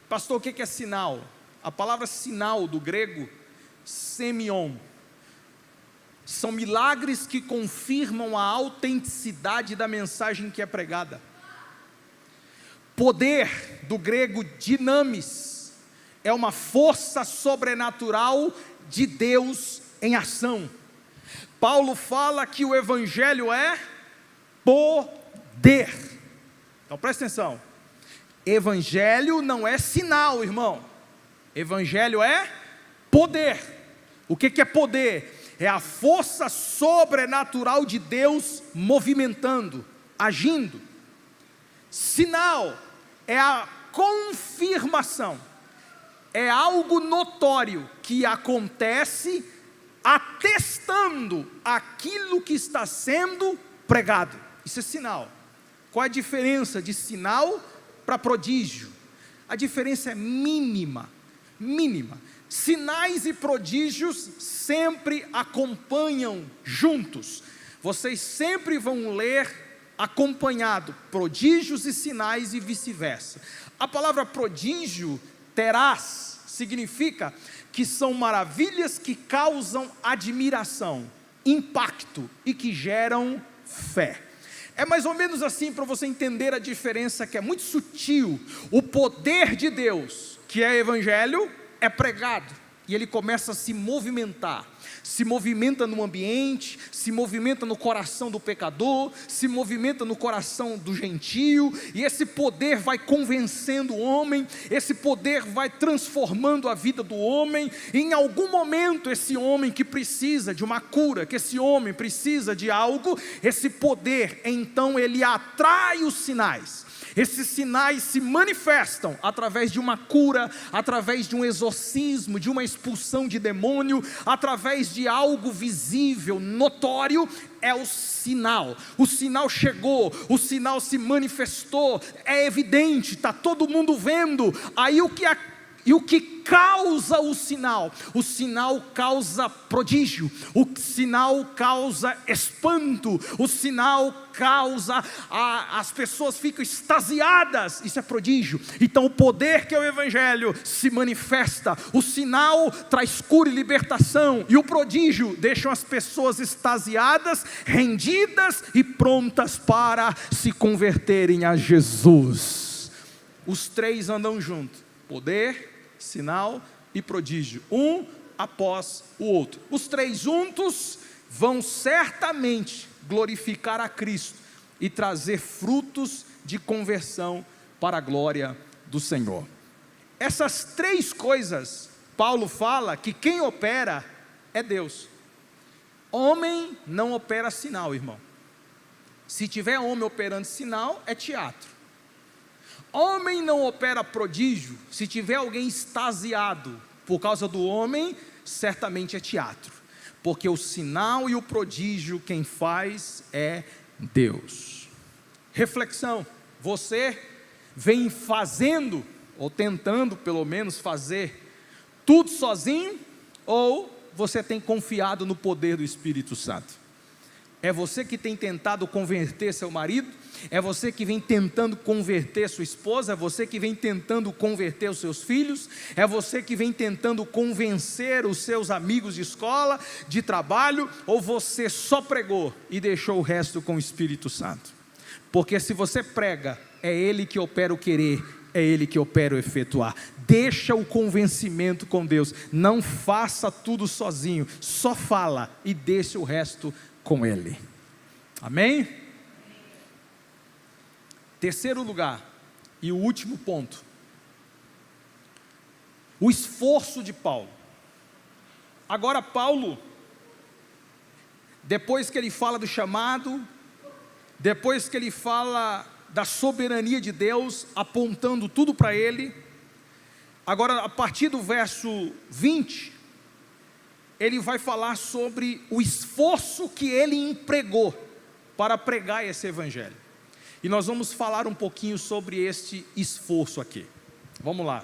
Pastor, o que é sinal? A palavra sinal do grego, semion, são milagres que confirmam a autenticidade da mensagem que é pregada. Poder, do grego dinamis, é uma força sobrenatural de Deus em ação. Paulo fala que o evangelho é poder. Então presta atenção, evangelho não é sinal, irmão. Evangelho é poder. O que é poder? É a força sobrenatural de Deus movimentando, agindo. Sinal é a confirmação, é algo notório que acontece atestando aquilo que está sendo pregado. Isso é sinal. Qual é a diferença de sinal para prodígio? A diferença é mínima, mínima. Sinais e prodígios sempre acompanham juntos. Vocês sempre vão ler acompanhado prodígios e sinais e vice-versa. A palavra prodígio, terás, significa que são maravilhas que causam admiração, impacto e que geram fé. É mais ou menos assim para você entender a diferença, que é muito sutil. O poder de Deus, que é evangelho, é pregado, e ele começa a se movimentar. Se movimenta no ambiente, se movimenta no coração do pecador, se movimenta no coração do gentio, e esse poder vai convencendo o homem, esse poder vai transformando a vida do homem. E em algum momento esse homem que precisa de uma cura, que esse homem precisa de algo, esse poder, então ele atrai os sinais. Esses sinais se manifestam através de uma cura, através de um exorcismo, de uma expulsão de demônio, através de algo visível, notório. É o sinal. O sinal chegou, o sinal se manifestou, é evidente, está todo mundo vendo. Aí o que causa o sinal? O sinal causa prodígio, o sinal causa espanto, o sinal causa, as pessoas ficam extasiadas, isso é prodígio. Então o poder que é o evangelho se manifesta, o sinal traz cura e libertação, e o prodígio deixa as pessoas extasiadas, rendidas e prontas para se converterem a Jesus. Os três andam juntos: poder, sinal e prodígio, um após o outro. Os três juntos vão certamente glorificar a Cristo e trazer frutos de conversão para a glória do Senhor. Essas três coisas, Paulo fala que quem opera é Deus. Homem não opera sinal, irmão. Se tiver homem operando sinal, é teatro. Homem não opera prodígio. Se tiver alguém extasiado por causa do homem, certamente é teatro, porque o sinal e o prodígio quem faz é Deus. Reflexão: você vem fazendo, ou tentando pelo menos fazer, tudo sozinho, ou você tem confiado no poder do Espírito Santo? É você que tem tentado converter seu marido? É você que vem tentando converter sua esposa? É você que vem tentando converter os seus filhos? É você que vem tentando convencer os seus amigos de escola, de trabalho? Ou você só pregou e deixou o resto com o Espírito Santo? Porque se você prega, é Ele que opera o querer, é Ele que opera o efetuar. Deixa o convencimento com Deus, não faça tudo sozinho, só fala e deixa o resto com Ele. Amém? Terceiro lugar, e o último ponto, o esforço de Paulo. Agora Paulo, depois que ele fala do chamado, depois que ele fala da soberania de Deus, apontando tudo para ele, agora a partir do verso 20, ele vai falar sobre o esforço que ele empregou para pregar esse evangelho. E nós vamos falar um pouquinho sobre este esforço aqui. Vamos lá.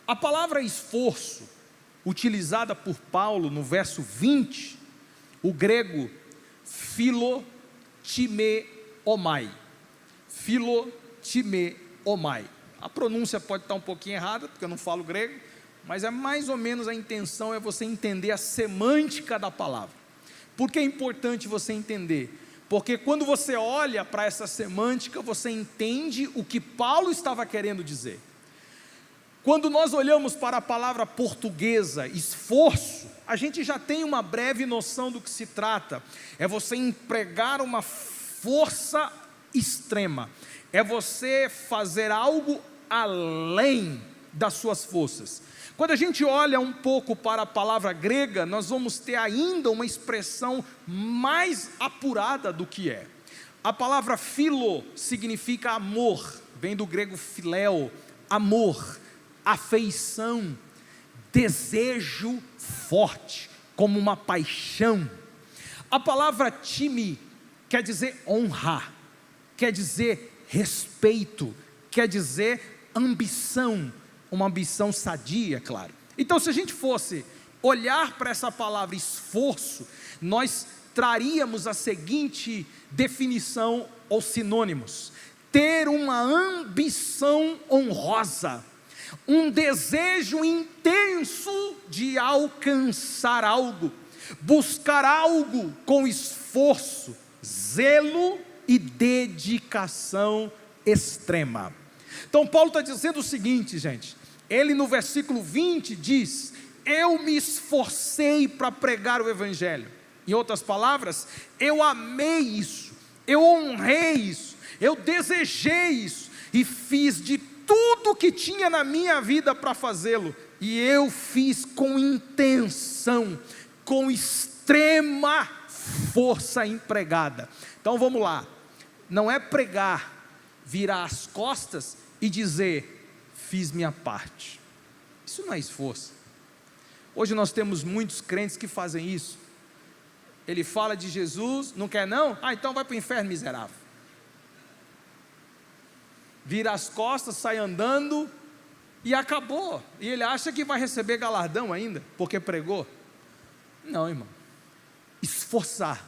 A palavra esforço, utilizada por Paulo no verso 20, o grego philotimeomai. Philotimeomai. A pronúncia pode estar um pouquinho errada, porque eu não falo grego, mas é mais ou menos a intenção é você entender a semântica da palavra. Por que é importante você entender? Porque quando você olha para essa semântica, você entende o que Paulo estava querendo dizer. Quando nós olhamos para a palavra portuguesa, esforço, a gente já tem uma breve noção do que se trata. É você empregar uma força extrema. É você fazer algo além das suas forças. Quando a gente olha um pouco para a palavra grega, nós vamos ter ainda uma expressão mais apurada do que é. A palavra philo significa amor, vem do grego philéo, amor, afeição, desejo forte, como uma paixão. A palavra time quer dizer honra, quer dizer respeito, quer dizer ambição, uma ambição sadia, claro. Então, se a gente fosse olhar para essa palavra esforço, nós traríamos a seguinte definição ou sinônimos: ter uma ambição honrosa, um desejo intenso de alcançar algo, buscar algo com esforço, zelo e dedicação extrema. Então Paulo está dizendo o seguinte, gente, ele no versículo 20 diz: eu me esforcei para pregar o evangelho. Em outras palavras, eu amei isso, eu honrei isso, eu desejei isso, e fiz de tudo que tinha na minha vida para fazê-lo, e eu fiz com intenção, com extrema força empregada. Então vamos lá, não é pregar, virar as costas e dizer: fiz minha parte. Isso não é esforço. Hoje nós temos muitos crentes que fazem isso. Ele fala de Jesus, não quer não? Então vai para o inferno, miserável. Vira as costas, sai andando e acabou. E ele acha que vai receber galardão ainda, porque pregou. Não, irmão. Esforçar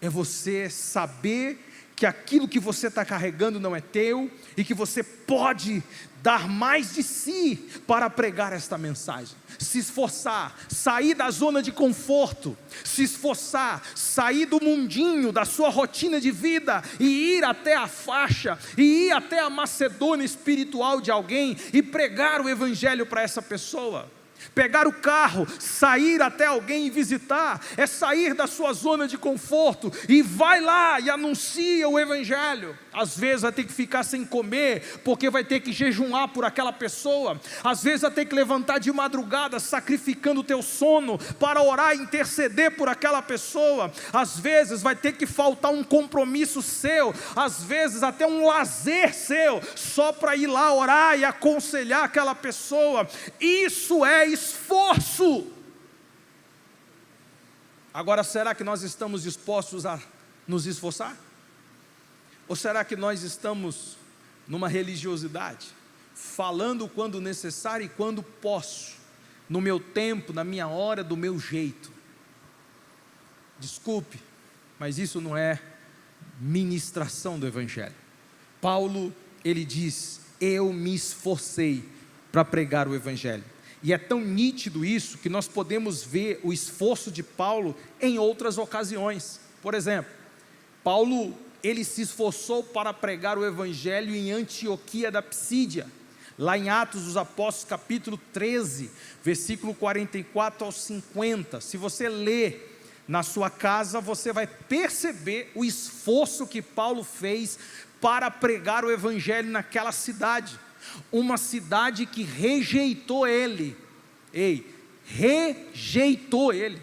é você saber que aquilo que você está carregando não é teu, e que você pode dar mais de si para pregar esta mensagem. Se esforçar, sair da zona de conforto, se esforçar, sair do mundinho, da sua rotina de vida, e ir até a faixa, e ir até a Macedônia espiritual de alguém, e pregar o evangelho para essa pessoa. Pegar o carro, sair até alguém e visitar, é sair da sua zona de conforto, e vai lá e anuncia o evangelho. Às vezes vai ter que ficar sem comer, porque vai ter que jejuar por aquela pessoa. Às vezes vai ter que levantar de madrugada, sacrificando o teu sono, para orar e interceder por aquela pessoa. Às vezes vai ter que faltar um compromisso seu, às vezes até um lazer seu, só para ir lá orar e aconselhar aquela pessoa. Isso é esforço. Agora, será que nós estamos dispostos a nos esforçar? Ou será que nós estamos numa religiosidade, falando quando necessário e quando posso, no meu tempo, na minha hora, do meu jeito. Desculpe, mas isso não é ministração do Evangelho. Paulo, ele diz: eu me esforcei para pregar o Evangelho. E é tão nítido isso, que nós podemos ver o esforço de Paulo em outras ocasiões. Por exemplo, Paulo, ele se esforçou para pregar o Evangelho em Antioquia da Psídia, lá em Atos dos Apóstolos, capítulo 13, versículo 44 ao 50. Se você ler na sua casa, você vai perceber o esforço que Paulo fez para pregar o Evangelho naquela cidade. Uma cidade que rejeitou ele. Rejeitou ele.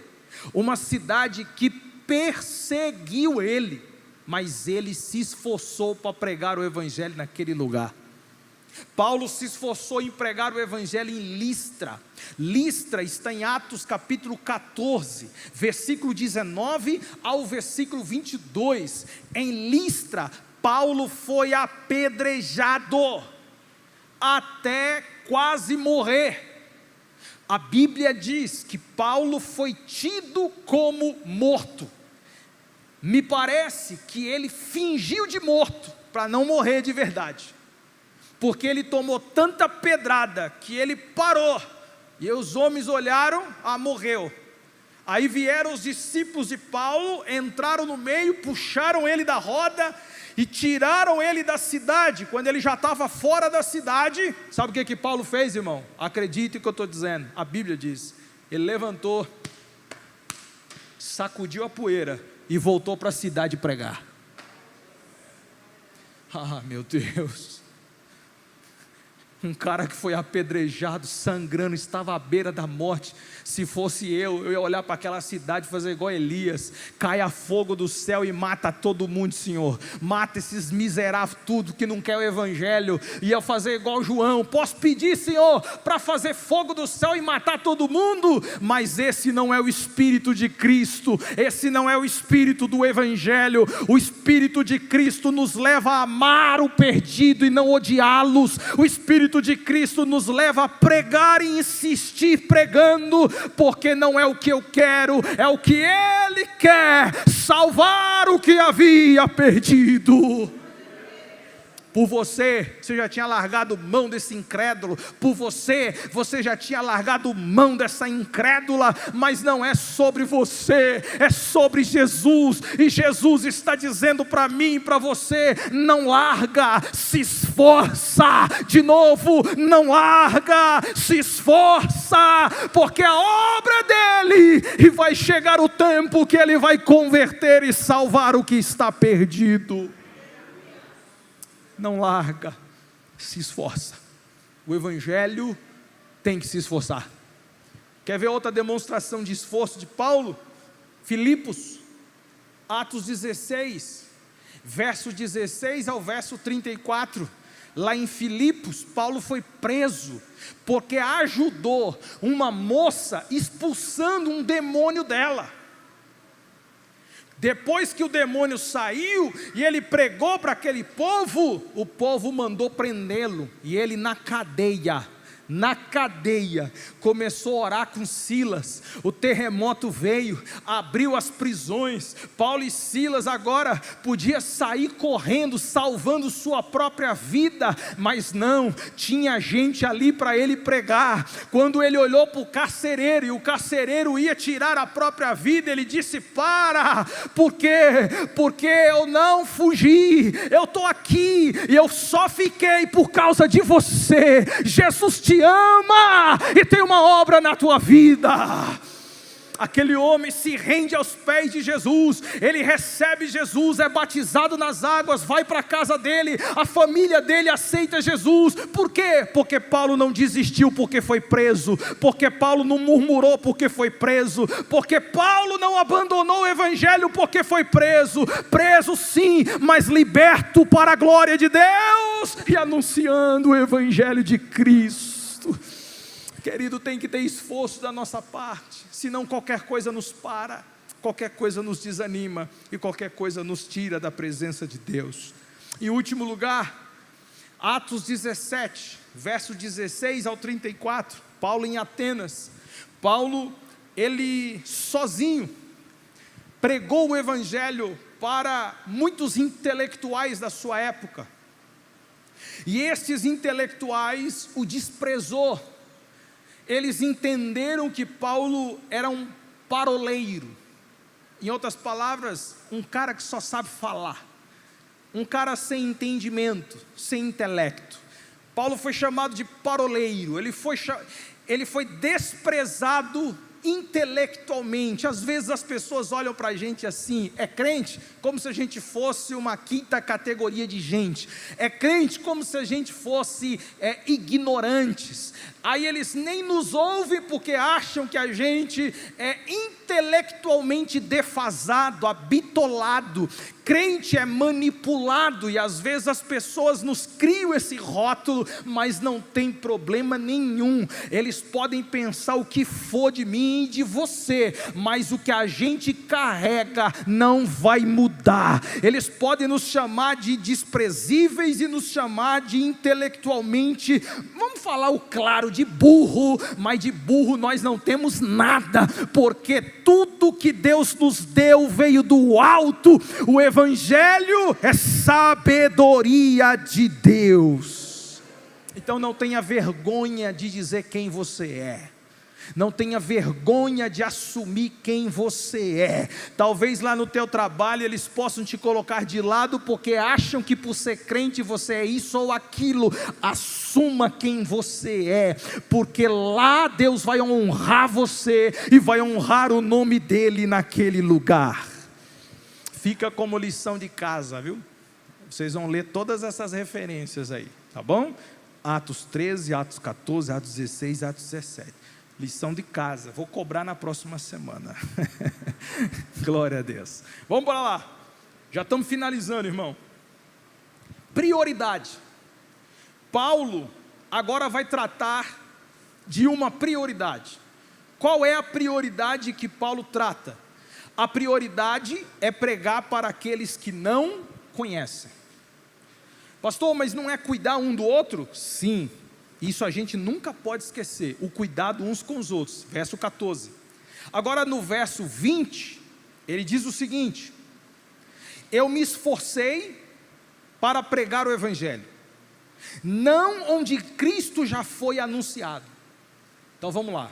Uma cidade que perseguiu ele, mas ele se esforçou para pregar o Evangelho naquele lugar. Paulo se esforçou em pregar o Evangelho em Listra. Listra está em Atos capítulo 14, versículo 19 ao versículo 22. Em Listra, Paulo foi apedrejado até quase morrer. A Bíblia diz que Paulo foi tido como morto. Me parece que ele fingiu de morto para não morrer de verdade, porque ele tomou tanta pedrada que ele parou, e os homens olharam, morreu. Aí vieram os discípulos de Paulo, entraram no meio, puxaram ele da roda e tiraram ele da cidade. Quando ele já estava fora da cidade, sabe o que Paulo fez, irmão? Acredite no que eu estou dizendo, a Bíblia diz, ele levantou, sacudiu a poeira e voltou para a cidade pregar. Meu Deus, um cara que foi apedrejado, sangrando, estava à beira da morte. Se fosse eu ia olhar para aquela cidade e fazer igual Elias: caia fogo do céu e mata todo mundo, Senhor, mata esses miseráveis tudo que não quer o Evangelho. Ia fazer igual João: posso pedir, Senhor, para fazer fogo do céu e matar todo mundo? Mas esse não é o Espírito de Cristo, esse não é o Espírito do Evangelho. O Espírito de Cristo nos leva a amar o perdido e não odiá-los. O Espírito de Cristo nos leva a pregar e insistir pregando, porque não é o que eu quero, é o que Ele quer, salvar o que havia perdido. Por você já tinha largado mão desse incrédulo. Por você já tinha largado mão dessa incrédula. Mas não é sobre você, é sobre Jesus. E Jesus está dizendo para mim e para você: não larga, se esforça. De novo, não larga, se esforça, porque a obra é dele, e vai chegar o tempo que ele vai converter e salvar o que está perdido. Não larga, se esforça. O Evangelho tem que se esforçar. Quer ver outra demonstração de esforço de Paulo? Filipos, Atos 16, verso 16 ao verso 34. Lá em Filipos, Paulo foi preso, porque ajudou uma moça expulsando um demônio dela. Depois que o demônio saiu e ele pregou para aquele povo, o povo mandou prendê-lo, e ele na cadeia, começou a orar com Silas. O terremoto veio, abriu as prisões. Paulo e Silas agora podiam sair correndo, salvando sua própria vida, mas não, tinha gente ali para ele pregar. Quando ele olhou para o carcereiro, e o carcereiro ia tirar a própria vida, ele disse: para, por quê? Porque eu não fugi, eu estou aqui, e eu só fiquei por causa de você. Jesus te ama e tem uma obra na tua vida. Aquele homem se rende aos pés de Jesus, ele recebe Jesus, é batizado nas águas, vai para a casa dele, a família dele aceita Jesus. Por quê? Porque Paulo não desistiu porque foi preso, porque Paulo não murmurou porque foi preso, porque Paulo não abandonou o Evangelho porque foi preso. Preso sim, mas liberto para a glória de Deus e anunciando o Evangelho de Cristo. Querido, tem que ter esforço da nossa parte, senão qualquer coisa nos para, qualquer coisa nos desanima e qualquer coisa nos tira da presença de Deus. Em último lugar, Atos 17, verso 16 ao 34, Paulo em Atenas. Paulo, ele sozinho, pregou o evangelho para muitos intelectuais da sua época, e estes intelectuais o desprezou. Eles entenderam que Paulo era um paroleiro, em outras palavras, um cara que só sabe falar, um cara sem entendimento, sem intelecto. Paulo foi chamado de paroleiro, ele foi desprezado intelectualmente. Às vezes as pessoas olham para a gente assim, é crente como se a gente fosse uma quinta categoria de gente, é crente como se a gente fosse ignorantes. Aí eles nem nos ouvem porque acham que a gente é intelectualmente defasado, abitolado. Crente é manipulado, e às vezes as pessoas nos criam esse rótulo, mas não tem problema nenhum. Eles podem pensar o que for de mim e de você, mas o que a gente carrega não vai mudar. Eles podem nos chamar de desprezíveis e nos chamar de intelectualmente, vamos falar o claro, de burro, mas de burro nós não temos nada, porque tudo que Deus nos deu veio do alto. O Evangelho é sabedoria de Deus. Então não tenha vergonha de dizer quem você é. Não tenha vergonha de assumir quem você é. Talvez lá no teu trabalho eles possam te colocar de lado porque acham que por ser crente você é isso ou aquilo. Assuma quem você é, porque lá Deus vai honrar você e vai honrar o nome dele naquele lugar. Fica como lição de casa, viu? Vocês vão ler todas essas referências aí, tá bom? Atos 13, Atos 14, Atos 16, Atos 17. Lição de casa, vou cobrar na próxima semana. Glória a Deus. Vamos para lá, já estamos finalizando, irmão. Prioridade. Paulo agora vai tratar de uma prioridade. Qual é a prioridade que Paulo trata? A prioridade é pregar para aqueles que não conhecem. Pastor, mas não é cuidar um do outro? Sim. Isso a gente nunca pode esquecer, o cuidado uns com os outros, verso 14. Agora no verso 20, ele diz o seguinte: eu me esforcei para pregar o Evangelho, não onde Cristo já foi anunciado. Então vamos lá.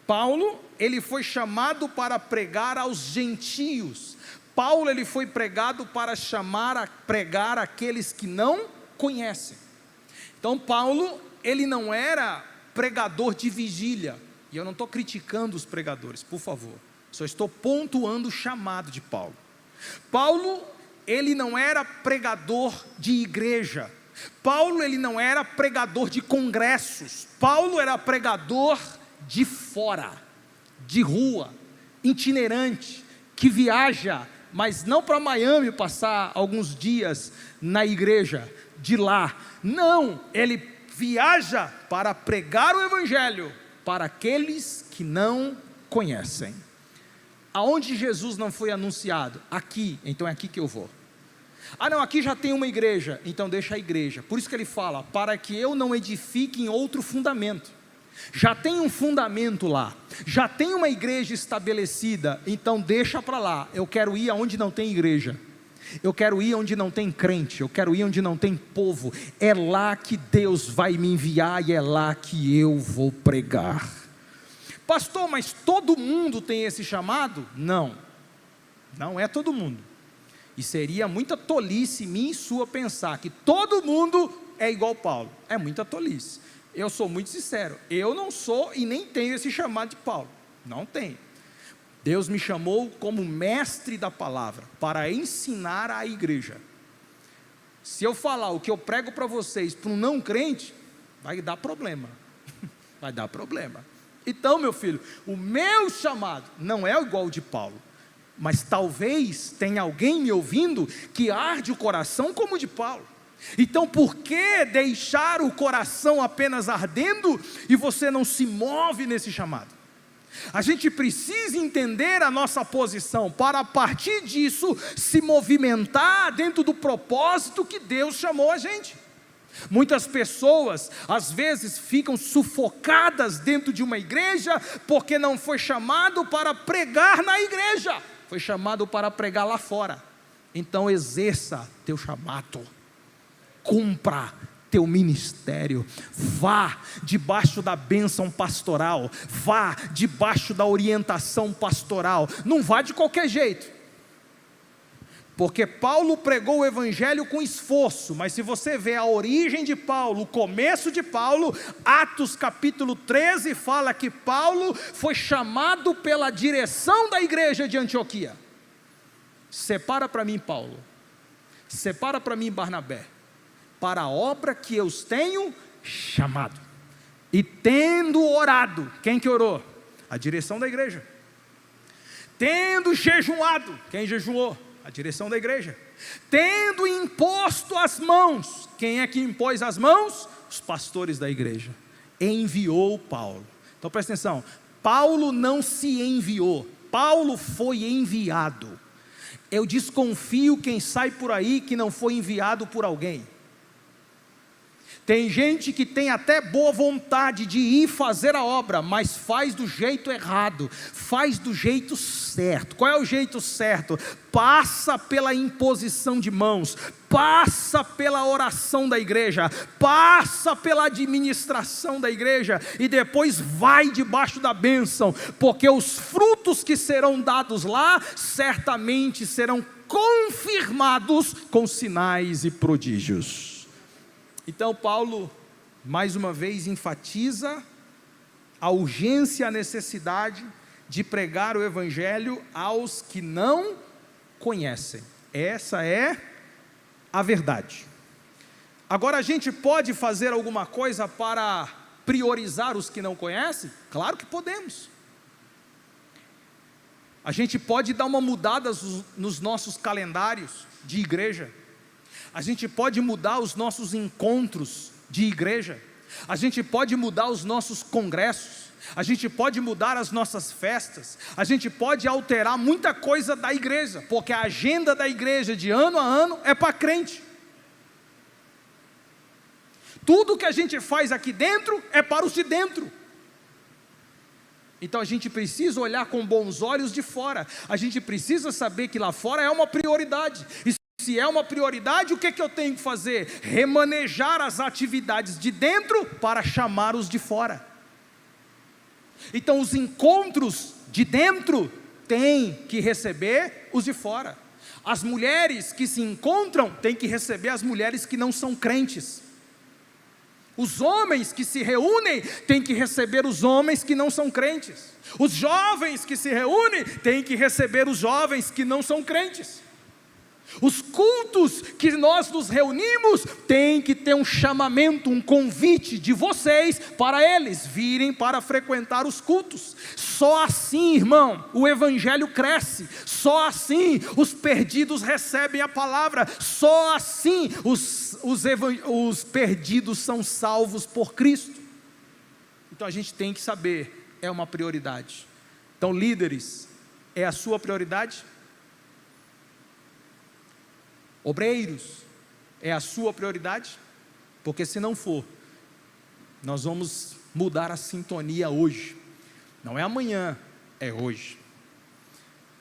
Paulo, ele foi chamado para pregar aos gentios. Paulo, ele foi pregado para pregar aqueles que não conhecem. Então Paulo, ele não era pregador de vigília, e eu não estou criticando os pregadores, por favor, só estou pontuando o chamado de Paulo. Paulo, ele não era pregador de igreja, Paulo, ele não era pregador de congressos, Paulo era pregador de fora, de rua, itinerante, que viaja, mas não para Miami passar alguns dias na igreja, de lá, não, ele viaja para pregar o Evangelho para aqueles que não conhecem. Aonde Jesus não foi anunciado? Aqui, então é aqui que eu vou. Ah não, aqui já tem uma igreja, então deixa a igreja. Por isso que ele fala, para que eu não edifique em outro fundamento. Já tem um fundamento lá, já tem uma igreja estabelecida, então deixa para lá. Eu quero ir aonde não tem igreja, eu quero ir onde não tem crente, eu quero ir onde não tem povo. É lá que Deus vai me enviar e é lá que eu vou pregar. Pastor, mas todo mundo tem esse chamado? Não, não é todo mundo. E seria muita tolice minha e sua pensar que todo mundo é igual Paulo. É muita tolice. Eu sou muito sincero, eu não sou e nem tenho esse chamado de Paulo, não tenho. Deus me chamou como mestre da palavra, para ensinar a igreja. Se eu falar o que eu prego para vocês, para um não crente, vai dar problema, vai dar problema. Então meu filho, o meu chamado não é igual ao de Paulo, mas talvez tenha alguém me ouvindo que arde o coração como o de Paulo. Então por que deixar o coração apenas ardendo e você não se move nesse chamado? A gente precisa entender a nossa posição para a partir disso se movimentar dentro do propósito que Deus chamou a gente. Muitas pessoas, às vezes, ficam sufocadas dentro de uma igreja, porque não foi chamado para pregar na igreja, foi chamado para pregar lá fora. Então exerça teu chamado, cumpra teu ministério, vá debaixo da bênção pastoral, vá debaixo da orientação pastoral, não vá de qualquer jeito, porque Paulo pregou o evangelho com esforço. Mas se você vê a origem de Paulo, o começo de Paulo, Atos capítulo 13 fala que Paulo foi chamado pela direção da igreja de Antioquia. Separa para mim Paulo, separa para mim Barnabé, para a obra que eu os tenho chamado. E tendo orado, quem que orou? A direção da igreja. Tendo jejuado, quem jejuou? A direção da igreja. Tendo imposto as mãos, quem é que impôs as mãos? Os pastores da igreja. Enviou Paulo. Então presta atenção, Paulo não se enviou, Paulo foi enviado. Eu desconfio quem sai por aí que não foi enviado por alguém. Tem gente que tem até boa vontade de ir fazer a obra, mas faz do jeito errado, faz do jeito certo. Qual é o jeito certo? Passa pela imposição de mãos, passa pela oração da igreja, passa pela administração da igreja, e depois vai debaixo da bênção, porque os frutos que serão dados lá, certamente serão confirmados com sinais e prodígios. Então Paulo, mais uma vez, enfatiza a urgência, a necessidade de pregar o evangelho aos que não conhecem. Essa é a verdade. Agora, a gente pode fazer alguma coisa para priorizar os que não conhecem? Claro que podemos. A gente pode dar uma mudada nos nossos calendários de igreja. A gente pode mudar os nossos encontros de igreja, a gente pode mudar os nossos congressos, a gente pode mudar as nossas festas, a gente pode alterar muita coisa da igreja, porque a agenda da igreja de ano a ano é para crente. Tudo que a gente faz aqui dentro é para os de dentro. Então a gente precisa olhar com bons olhos de fora, a gente precisa saber que lá fora é uma prioridade. E se é uma prioridade, o que eu tenho que fazer? Remanejar as atividades de dentro para chamar os de fora. Então os encontros de dentro têm que receber os de fora. As mulheres que se encontram têm que receber as mulheres que não são crentes. Os homens que se reúnem têm que receber os homens que não são crentes. Os jovens que se reúnem têm que receber os jovens que não são crentes. Os cultos que nós nos reunimos tem que ter um chamamento, um convite de vocês para eles virem para frequentar os cultos. Só assim, irmão, o evangelho cresce. Só assim os perdidos recebem a palavra. Só assim os perdidos são salvos por Cristo. Então a gente tem que saber, é uma prioridade. Então, líderes, é a sua prioridade? Obreiros, é a sua prioridade? Porque se não for, nós vamos mudar a sintonia hoje. Não é amanhã, é hoje.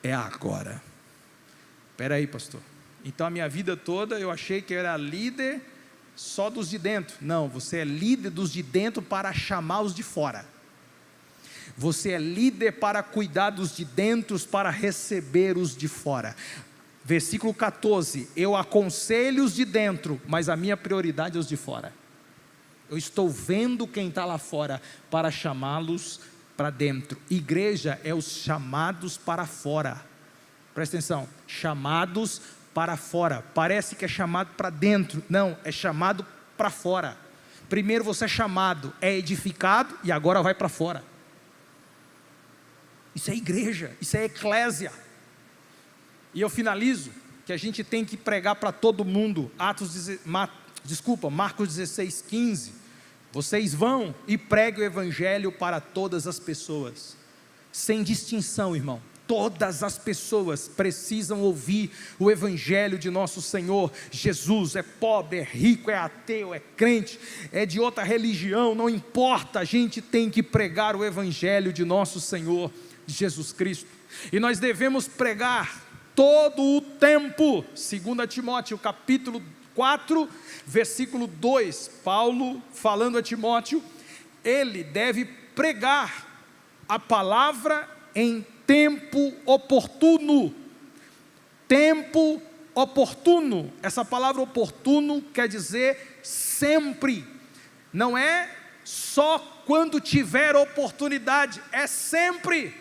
É agora. Espera aí, pastor. Então a minha vida toda eu achei que eu era líder só dos de dentro. Não, você é líder dos de dentro para chamar os de fora. Você é líder para cuidar dos de dentro, para receber os de fora. Versículo 14, eu aconselho os de dentro, mas a minha prioridade é os de fora. Eu estou vendo quem está lá fora para chamá-los para dentro. Igreja é os chamados para fora. Presta atenção, chamados para fora. Parece que é chamado para dentro, não, é chamado para fora. Primeiro você é chamado, é edificado e agora vai para fora. Isso é igreja, isso é eclésia. E eu finalizo, que a gente tem que pregar para todo mundo. Marcos 16, 15. Vocês vão e preguem o evangelho para todas as pessoas, sem distinção, irmão. Todas as pessoas precisam ouvir o Evangelho de nosso Senhor Jesus. É pobre, é rico, é ateu, é crente, é de outra religião, não importa, a gente tem que pregar o Evangelho de nosso Senhor Jesus Cristo. E nós devemos pregar todo o tempo. 2 Timóteo capítulo 4, versículo 2, Paulo falando a Timóteo, ele deve pregar a palavra em tempo oportuno. Tempo oportuno, essa palavra oportuno quer dizer sempre, não é só quando tiver oportunidade, é sempre.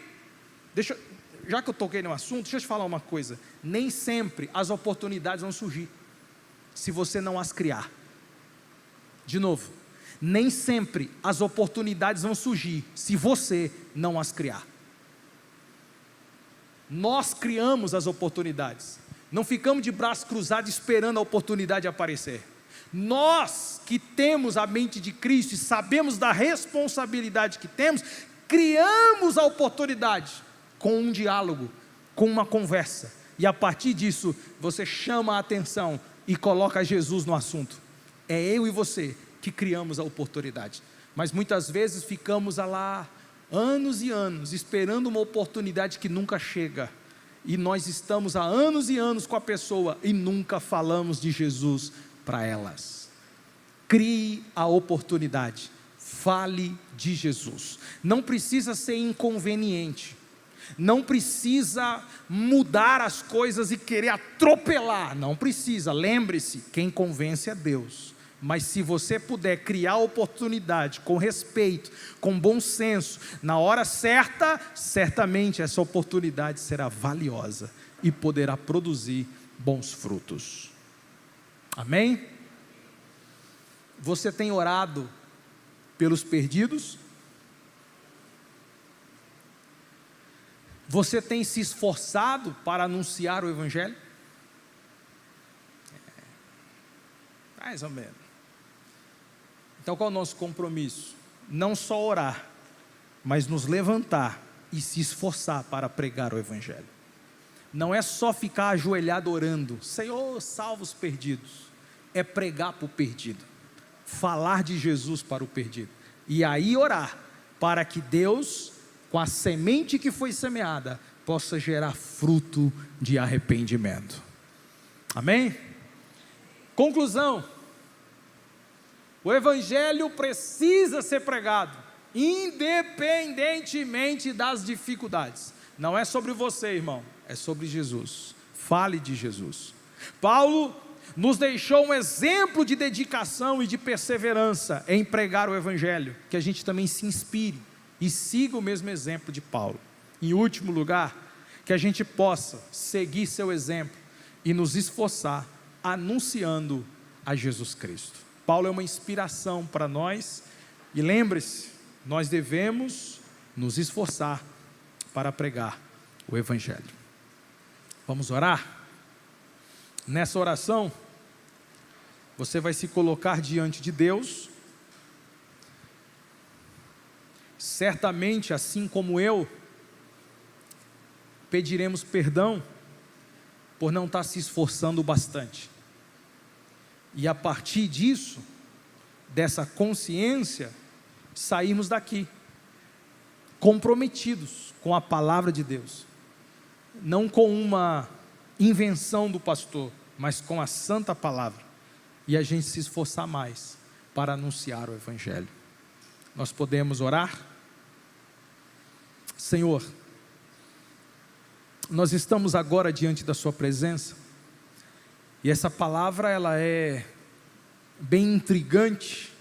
Já que eu toquei no assunto, deixa eu te falar uma coisa, nem sempre as oportunidades vão surgir, se você não as criar. De novo, nem sempre as oportunidades vão surgir, se você não as criar. Nós criamos as oportunidades, não ficamos de braços cruzados esperando a oportunidade aparecer. Nós que temos a mente de Cristo e sabemos da responsabilidade que temos, criamos a oportunidade com um diálogo, com uma conversa, e a partir disso você chama a atenção e coloca Jesus no assunto. É eu e você que criamos a oportunidade, mas muitas vezes ficamos lá anos e anos esperando uma oportunidade que nunca chega, e nós estamos há anos e anos com a pessoa e nunca falamos de Jesus para elas. Crie a oportunidade, fale de Jesus. Não precisa ser inconveniente, não precisa mudar as coisas e querer atropelar, não precisa. Lembre-se, quem convence é Deus. Mas se você puder criar oportunidade com respeito, com bom senso, na hora certa, certamente essa oportunidade será valiosa e poderá produzir bons frutos. Amém? Você tem orado pelos perdidos? Você tem se esforçado para anunciar o Evangelho? Mais ou menos. Então qual é o nosso compromisso? Não só orar, mas nos levantar e se esforçar para pregar o Evangelho. Não é só ficar ajoelhado orando, Senhor, salva os perdidos. É pregar para o perdido, falar de Jesus para o perdido, e aí orar, para que Deus, com a semente que foi semeada, possa gerar fruto de arrependimento. Amém? Conclusão: o Evangelho precisa ser pregado, independentemente das dificuldades. Não é sobre você, irmão, é sobre Jesus. Fale de Jesus. Paulo nos deixou um exemplo de dedicação e de perseverança em pregar o Evangelho, que a gente também se inspire e siga o mesmo exemplo de Paulo. Em último lugar, que a gente possa seguir seu exemplo e nos esforçar anunciando a Jesus Cristo. Paulo é uma inspiração para nós, e lembre-se, nós devemos nos esforçar para pregar o Evangelho. Vamos orar? Nessa oração, você vai se colocar diante de Deus. Certamente, assim como eu, pediremos perdão por não estar se esforçando bastante. E a partir disso, dessa consciência, saímos daqui comprometidos com a palavra de Deus, não com uma invenção do pastor, mas com a santa palavra, e a gente se esforçar mais para anunciar o Evangelho. Nós podemos orar? Senhor, nós estamos agora diante da sua presença, e essa palavra ela é bem intrigante,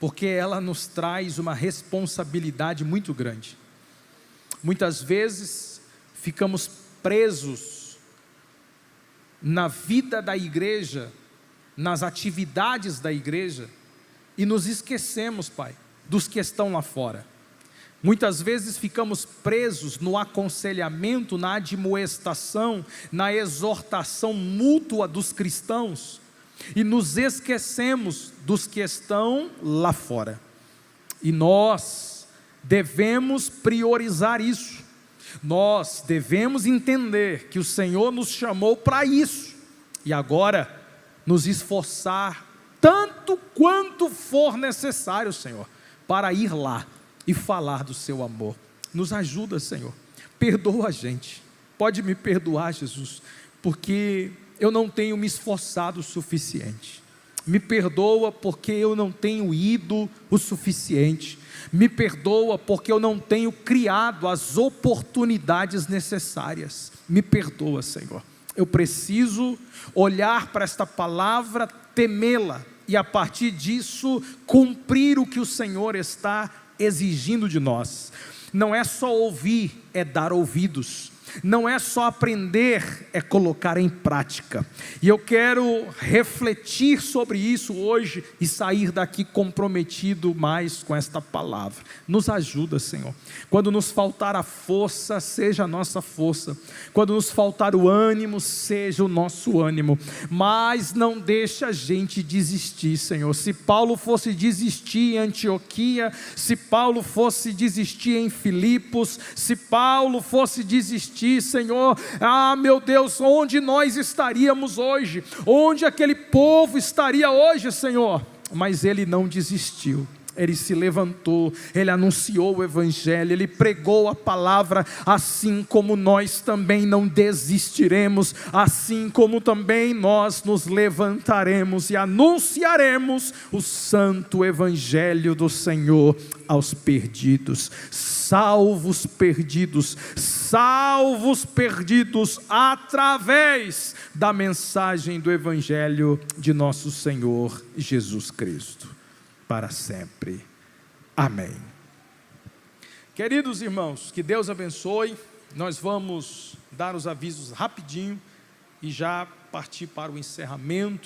porque ela nos traz uma responsabilidade muito grande. Muitas vezes ficamos presos na vida da igreja, nas atividades da igreja, e nos esquecemos, Pai, dos que estão lá fora. Muitas vezes ficamos presos no aconselhamento, na admoestação, na exortação mútua dos cristãos, e nos esquecemos dos que estão lá fora. E nós devemos priorizar isso. Nós devemos entender que o Senhor nos chamou para isso, e agora nos esforçar tanto quanto for necessário, Senhor, para ir lá e falar do seu amor. Nos ajuda, Senhor, perdoa a gente, pode me perdoar, Jesus, porque eu não tenho me esforçado o suficiente. Me perdoa porque eu não tenho ido o suficiente. Me perdoa porque eu não tenho criado as oportunidades necessárias. Me perdoa, Senhor. Eu preciso olhar para esta palavra, temê-la e a partir disso cumprir o que o Senhor está exigindo de nós. Não é só ouvir, é dar ouvidos. Não é só aprender, é colocar em prática. E eu quero refletir sobre isso hoje e sair daqui comprometido mais com esta palavra. Nos ajuda, Senhor. Quando nos faltar a força, seja a nossa força. Quando nos faltar o ânimo, seja o nosso ânimo. Mas não deixa a gente desistir, Senhor. Se Paulo fosse desistir em Antioquia, se Paulo fosse desistir em Filipos, se Paulo fosse desistir, Senhor, meu Deus, onde nós estaríamos hoje? Onde aquele povo estaria hoje, Senhor? Mas ele não desistiu. Ele se levantou, ele anunciou o Evangelho, ele pregou a palavra, assim como nós também não desistiremos, assim como também nós nos levantaremos e anunciaremos o santo Evangelho do Senhor aos perdidos. Salvos perdidos através da mensagem do Evangelho de nosso Senhor Jesus Cristo, para sempre. Amém. Queridos irmãos, que Deus abençoe. Nós vamos dar os avisos rapidinho e já partir para o encerramento.